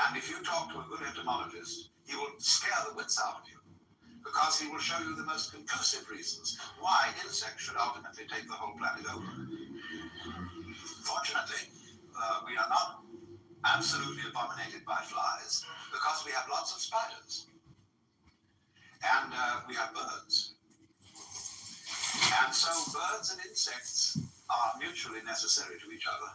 And if you talk to a good entomologist, he will scare the wits out of you, because he will show you the most conclusive reasons why insects should ultimately take the whole planet over. Fortunately, we are not absolutely abominated by flies, because we have lots of spiders. And we have birds. And so birds and insects are mutually necessary to each other.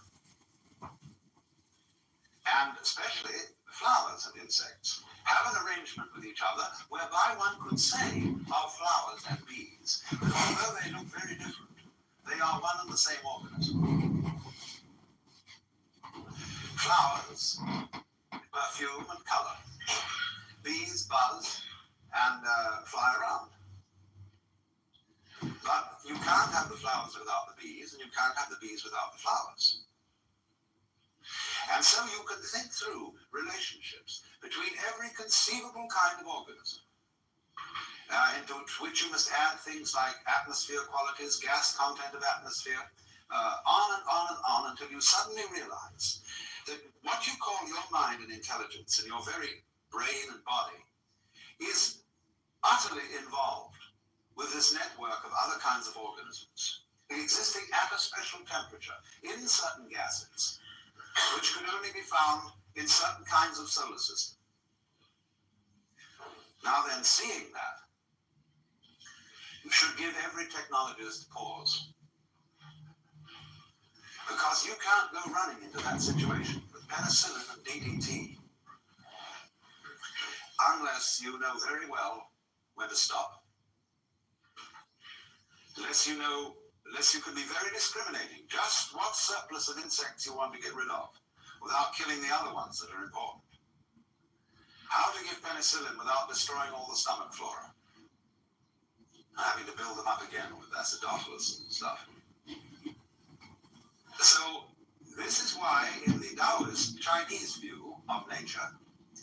And especially flowers and insects have an arrangement with each other whereby one could say of flowers and bees that although they look very different, they are one and the same organism. Flowers perfume and color. Bees buzz and fly around. But you can't have the flowers without the bees, and you can't have the bees without the flowers. And so you can think through relationships between every conceivable kind of organism, into which you must add things like atmosphere qualities, gas content of atmosphere, on and on and on, until you suddenly realize that what you call your mind and intelligence and your very brain and body is utterly involved with this network of other kinds of organisms existing at a special temperature in certain gases, which could only be found in certain kinds of solar system. Now then, seeing that should give every technologist pause, because you can't go running into that situation with penicillin and DDT unless you know very well when to stop. Unless you can be very discriminating, just what surplus of insects you want to get rid of, without killing the other ones that are important. How to give penicillin without destroying all the stomach flora, having to build them up again with acidophilus and stuff. So this is why in the Taoist Chinese view of nature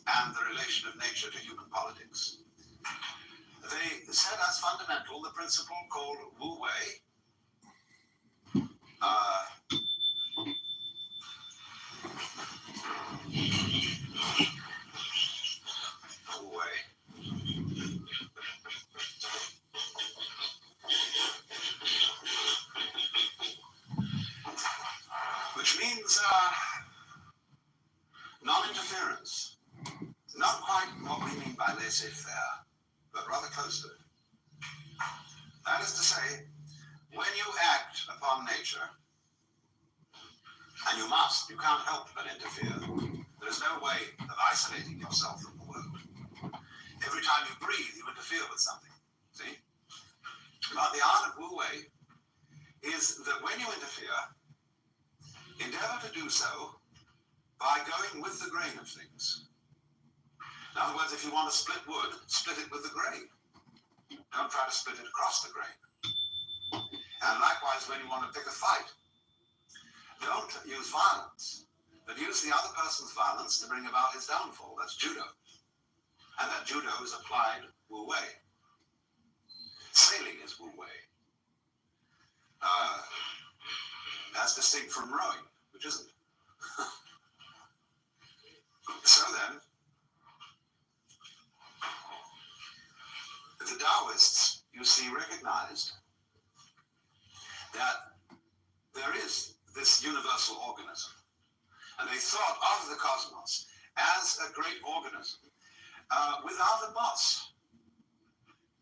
and the relation of nature to human politics, they set as fundamental the principle called Wu Wei. Wu Wei. Which means non-interference. Not quite what we mean by laissez-faire, but rather close to it. That is to say, when you act upon nature, and you can't help but interfere. There is no way of isolating yourself from the world. Every time you breathe, you interfere with something. See? But the art of Wu Wei is that when you interfere, endeavor to do so by going with the grain of things. In other words, if you want to split wood, split it with the grain. Don't try to split it across the grain. And likewise, when you want to pick a fight, don't use violence, but use the other person's violence to bring about his downfall. That's judo. And that judo is applied Wu Wei. Sailing is Wu Wei. As distinct from rowing, which isn't. So then, the Taoists, you see, recognized that there is this universal organism. And they thought of the cosmos as a great organism without a boss.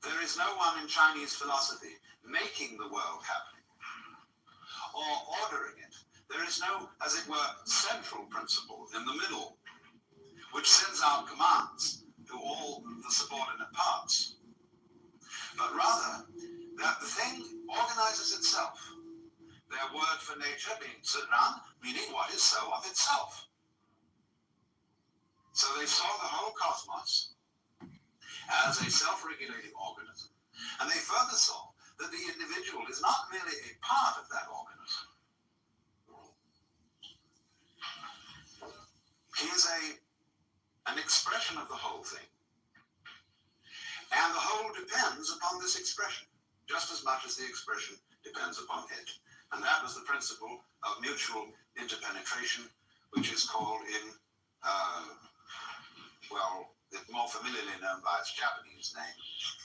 There is no one in Chinese philosophy making the world happening or ordering it. There is no, as it were, central principle in the middle, which sends out commands to all the subordinate parts, but rather that the thing organizes itself. Their word for nature being Zhiran, meaning what is so of itself. So they saw the whole cosmos as a self-regulating organism, and they further saw that the individual is not merely a part of that organism. He is an expression of the whole thing. And the whole depends upon this expression, just as much as the expression depends upon it. And that was the principle of mutual interpenetration, which is called in, it's more familiarly known by its Japanese name,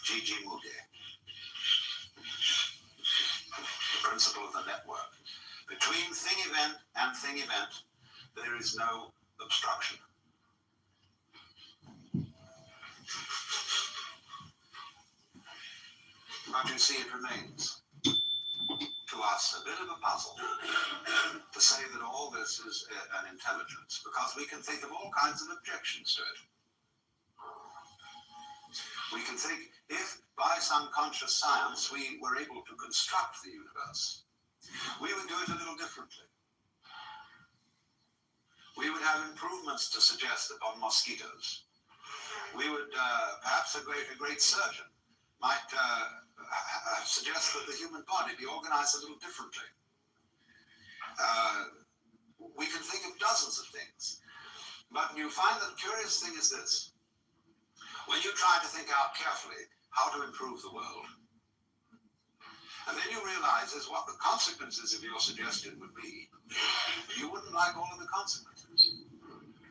Jijimude. The principle of the network. Between thing event and thing event, there is no obstruction. But you see, it remains to us a bit of a puzzle to say that all this is an intelligence, because we can think of all kinds of objections to it. We can think, if by some conscious science we were able to construct the universe, we would do it a little differently. We would have improvements to suggest upon mosquitoes. We would, perhaps a great surgeon might suggest that the human body be organized a little differently. We can think of dozens of things. But you find that the curious thing is this. When you try to think out carefully how to improve the world, and then you realize what the consequences of your suggestion would be, you wouldn't like all of the consequences.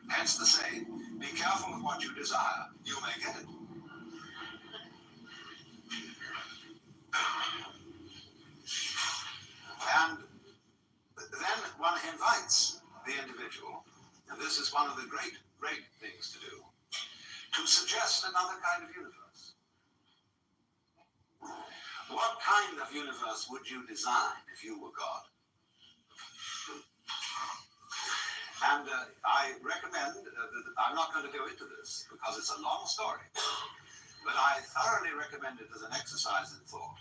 Hence the saying, be careful of what you desire, you may get it. And then one invites the individual, and this is one of the great things to do, to suggest another kind of universe. What kind of universe would you design if you were God? And I recommend, I'm not going to go into this because it's a long story, but I thoroughly recommend it as an exercise in thought.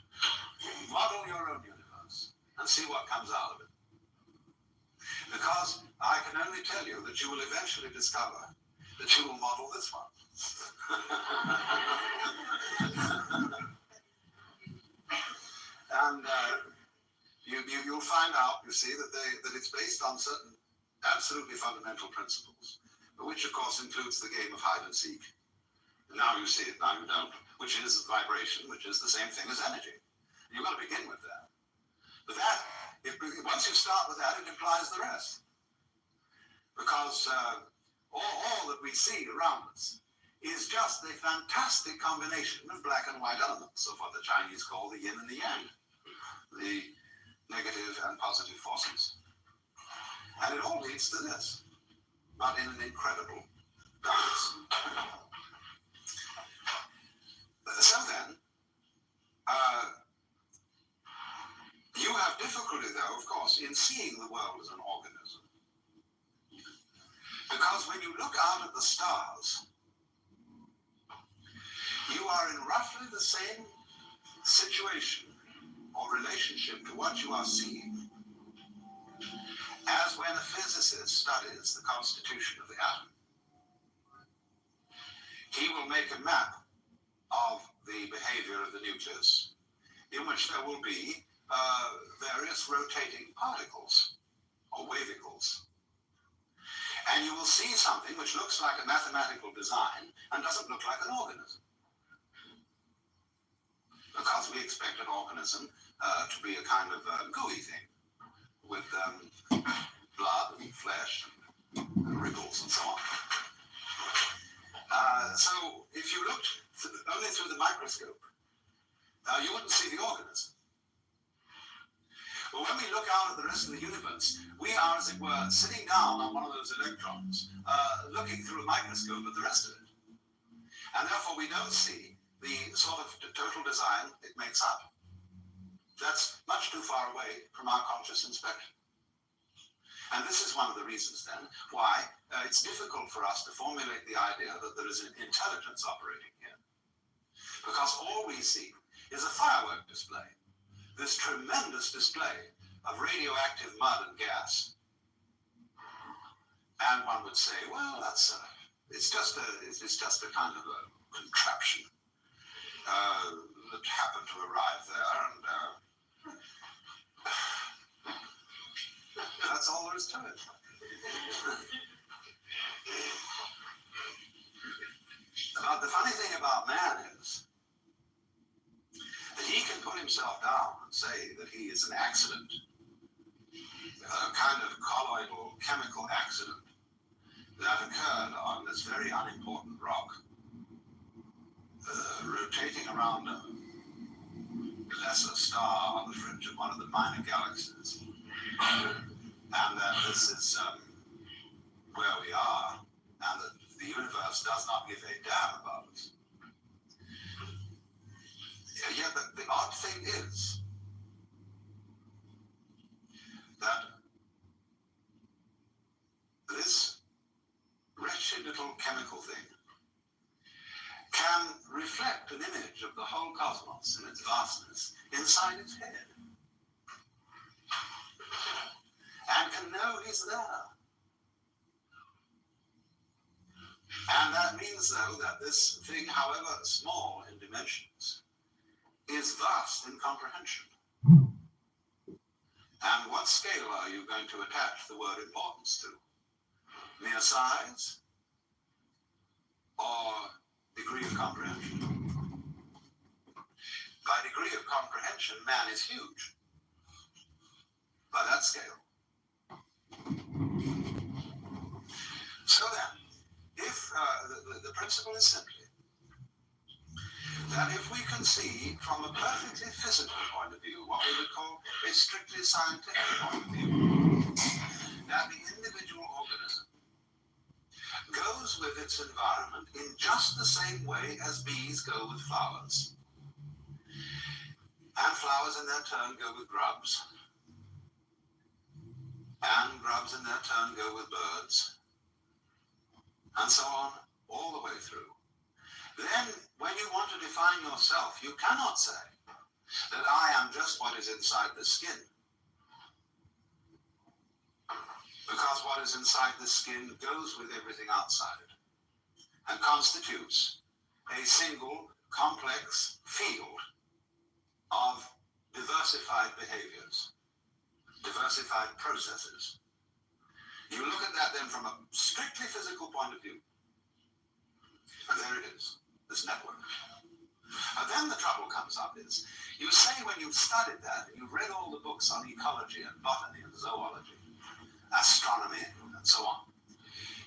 Model your own universe and see what comes out of it. Because I can only tell you that you will eventually discover that you will model this one. And you'll find out, you see, that it's based on certain absolutely fundamental principles, which of course includes the game of hide and seek. Now you see it, now you don't, which is vibration, which is the same thing as energy. You've got to begin with that. But once you start with that, it implies the rest. Because all that we see around us is just a fantastic combination of black and white elements of what the Chinese call the yin and the yang, the negative and positive forces. And it all leads to this, but in an incredible balance. So then, you have difficulty, though, of course, in seeing the world as an organism. Because when you look out at the stars, you are in roughly the same situation or relationship to what you are seeing as when a physicist studies the constitution of the atom. He will make a map of the behavior of the nucleus, in which there will be various rotating particles or wavicles. And you will see something which looks like a mathematical design and doesn't look like an organism. Because we expect an organism to be a kind of gooey thing with blood and flesh and wriggles and so on. So if you looked only through the microscope, you wouldn't see the organism. But when we look out at the rest of the universe, we are, as it were, sitting down on one of those electrons, looking through a microscope at the rest of it. And therefore we don't see the sort of total design it makes up. That's much too far away from our conscious inspection. And this is one of the reasons then why it's difficult for us to formulate the idea that there is an intelligence operating here. Because all we see is a firework display, this tremendous display of radioactive mud and gas. And one would say, well, that's it's just a kind of a contraption that happened to arrive there, and that's all there is to it. The funny thing about man is that he can put himself down and say that he is an accident, a kind of colloidal chemical accident that occurred on this very unimportant rock, rotating around a lesser star on the fringe of one of the minor galaxies. And that this is where we are, and that the universe does not give a damn about us. Yet the odd thing is that this wretched little chemical thing can reflect an image of the whole cosmos in its vastness inside its head, and can know he's there. And that means, though, that this thing, however small in dimensions, is vast in comprehension. And what scale are you going to attach the word importance to? Mere size or degree of comprehension? By degree of comprehension, man is huge. By that scale. So then, if the principle is simply that if we concede from a perfectly physical point of view, what we would call a strictly scientific point of view, that the individual organism goes with its environment in just the same way as bees go with flowers, and flowers in their turn go with grubs, and grubs in their turn go with birds, and so on, all the way through. Then, when you want to define yourself, you cannot say that I am just what is inside the skin. Because what is inside the skin goes with everything outside it, and constitutes a single, complex field of diversified behaviors, diversified processes. You look at that then from a strictly physical point of view, and there it is, this network. And then the trouble comes up is, you say when you've studied that, and you've read all the books on ecology and botany and zoology, astronomy and so on,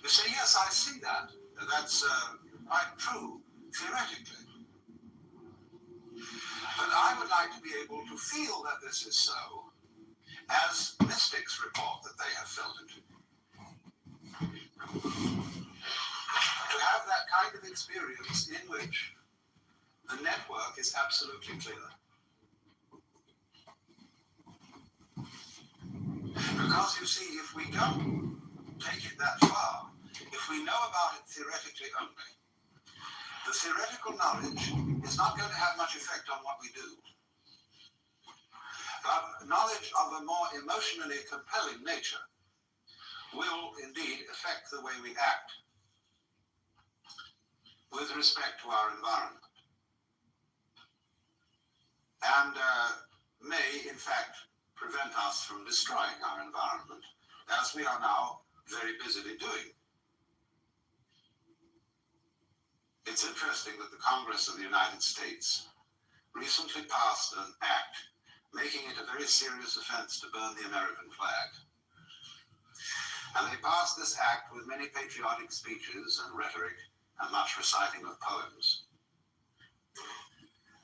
you say, yes, I see that. That's quite true, theoretically. But I would like to be able to feel that this is so, as mystics report that they have felt it. To have that kind of experience in which the network is absolutely clear. Because you see, if we don't take it that far, if we know about it theoretically only, the theoretical knowledge is not going to have much effect on what we do. But knowledge of a more emotionally compelling nature will indeed affect the way we act with respect to our environment, and may, in fact, prevent us from destroying our environment, as we are now very busily doing. It's interesting that the Congress of the United States recently passed an act making it a very serious offense to burn the American flag. And they passed this act with many patriotic speeches and rhetoric and much reciting of poems.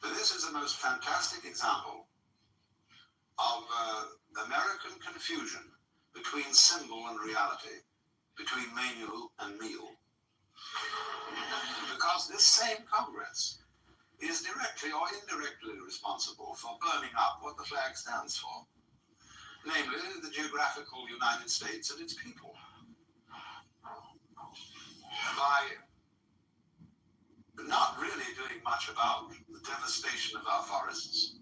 But this is the most fantastic example of American confusion between symbol and reality, between menu and meal. Because this same Congress is directly or indirectly responsible for burning up what the flag stands for, namely the geographical United States and its people. By not really doing much about the devastation of our forests,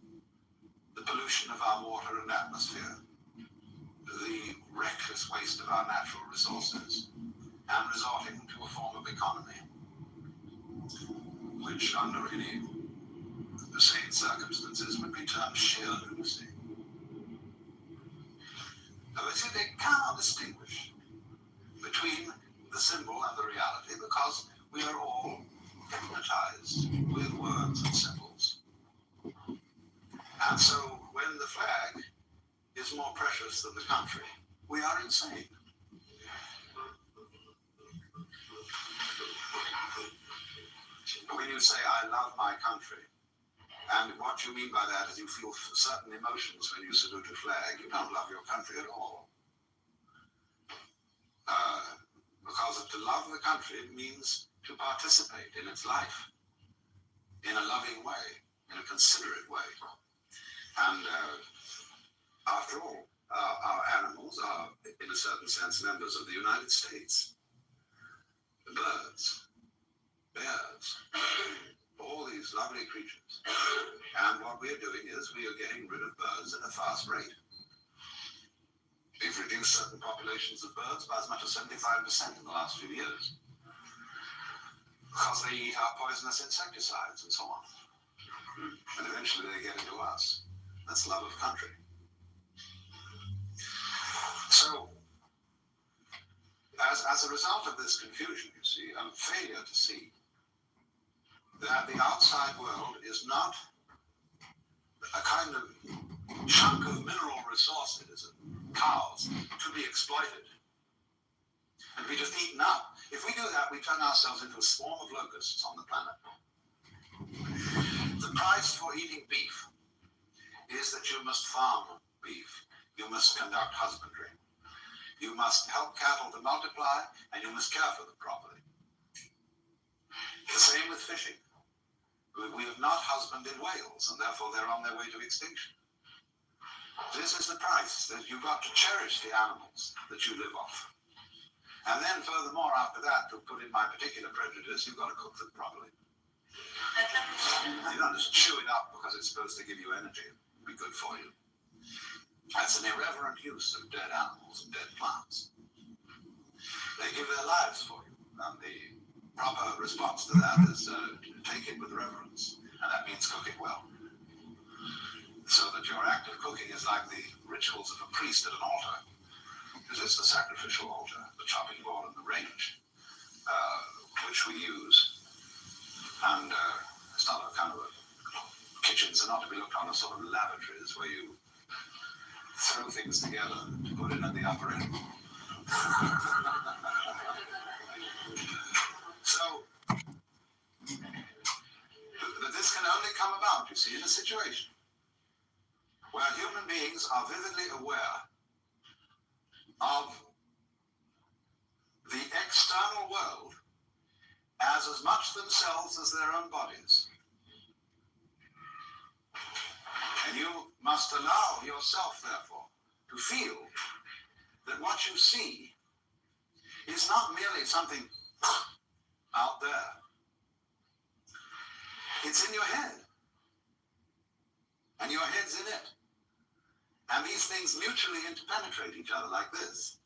the pollution of our water and atmosphere, the reckless waste of our natural resources, and resorting to a form of economy, which under any sane circumstances would be termed sheer lunacy. They cannot distinguish between the symbol and the reality because we are all hypnotized with words and symbols. And so when the flag is more precious than the country, we are insane. When you say, I love my country, and what you mean by that is you feel certain emotions when you salute a flag, you don't love your country at all. Because to love the country means to participate in its life in a loving way, in a considerate way. And after all, our animals are, in a certain sense, members of the United States. The birds, bears, all these lovely creatures. And what we're doing is we are getting rid of birds at a fast rate. We've reduced certain populations of birds by as much as 75% in the last few years. Because they eat our poisonous insecticides and so on. And eventually they get into us. That's love of country. So, as a result of this confusion, you see, and failure to see that the outside world is not a kind of chunk of mineral resources and cows to be exploited and be just eaten up. If we do that, we turn ourselves into a swarm of locusts on the planet. The price for eating beef is that you must farm beef. You must conduct husbandry. You must help cattle to multiply, and you must care for them properly. The same with fishing. We have not husbanded whales, and therefore they're on their way to extinction. This is the price, that you've got to cherish the animals that you live off. And then furthermore, after that, to put in my particular prejudice, you've got to cook them properly. You don't just chew it up because it's supposed to give you energy. It'll be good for you. That's an irreverent use of dead animals and dead plants. They give their lives for you, and the proper response to that is to take it with reverence, and that means cook it well. So that your act of cooking is like the rituals of a priest at an altar. This is the sacrificial altar, the chopping board and the range, which we use. And it's not a kind of kitchens are not to be looked on as sort of lavatories where you throw things together to put in at the upper end. So, but this can only come about, you see, in a situation where human beings are vividly aware of the external world as much themselves as their own bodies. And you must allow yourself, therefore, to feel that what you see is not merely something out there. It's in your head. And your head's in it. And these things mutually interpenetrate each other like this.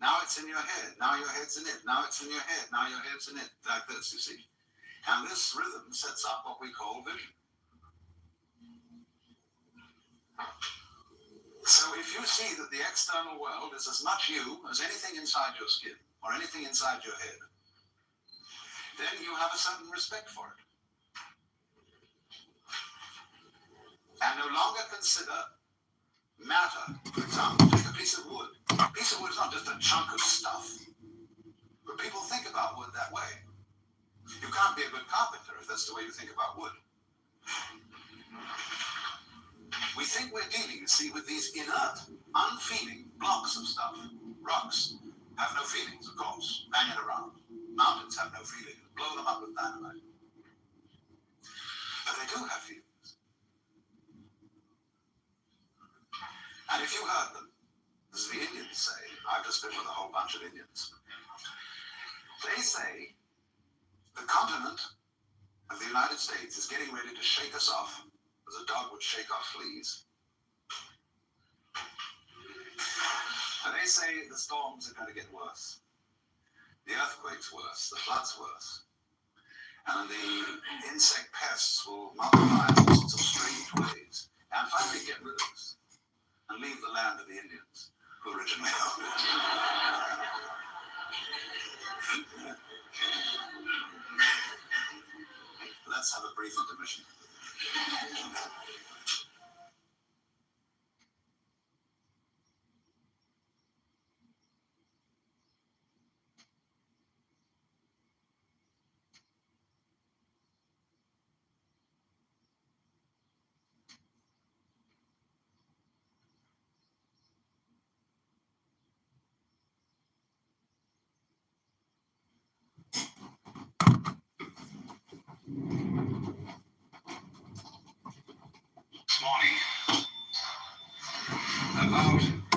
Now it's in your head. Now your head's in it. Now it's in your head. Now your head's in it. Like this, you see. And this rhythm sets up what we call vision. So if you see that the external world is as much you as anything inside your skin or anything inside your head, then you have a certain respect for it. And no longer consider matter, for example, take a piece of wood. A piece of wood is not just a chunk of stuff. But people think about wood that way. You can't be a good carpenter if that's the way you think about wood. We think we're dealing, you see, with these inert, unfeeling blocks of stuff. Rocks have no feelings, of course, hanging around. Mountains have no feelings. Blow them up with dynamite. But bunch of Indians. They say the continent of the United States is getting ready to shake us off, as a dog would shake off fleas. And they say the storms are going to get worse. The earthquakes worse, the floods worse. And the insect pests will multiply in all sorts of strange ways and finally get rid of us and leave the land of the Indians who originally owned it. Let's have a brief intermission. This morning, about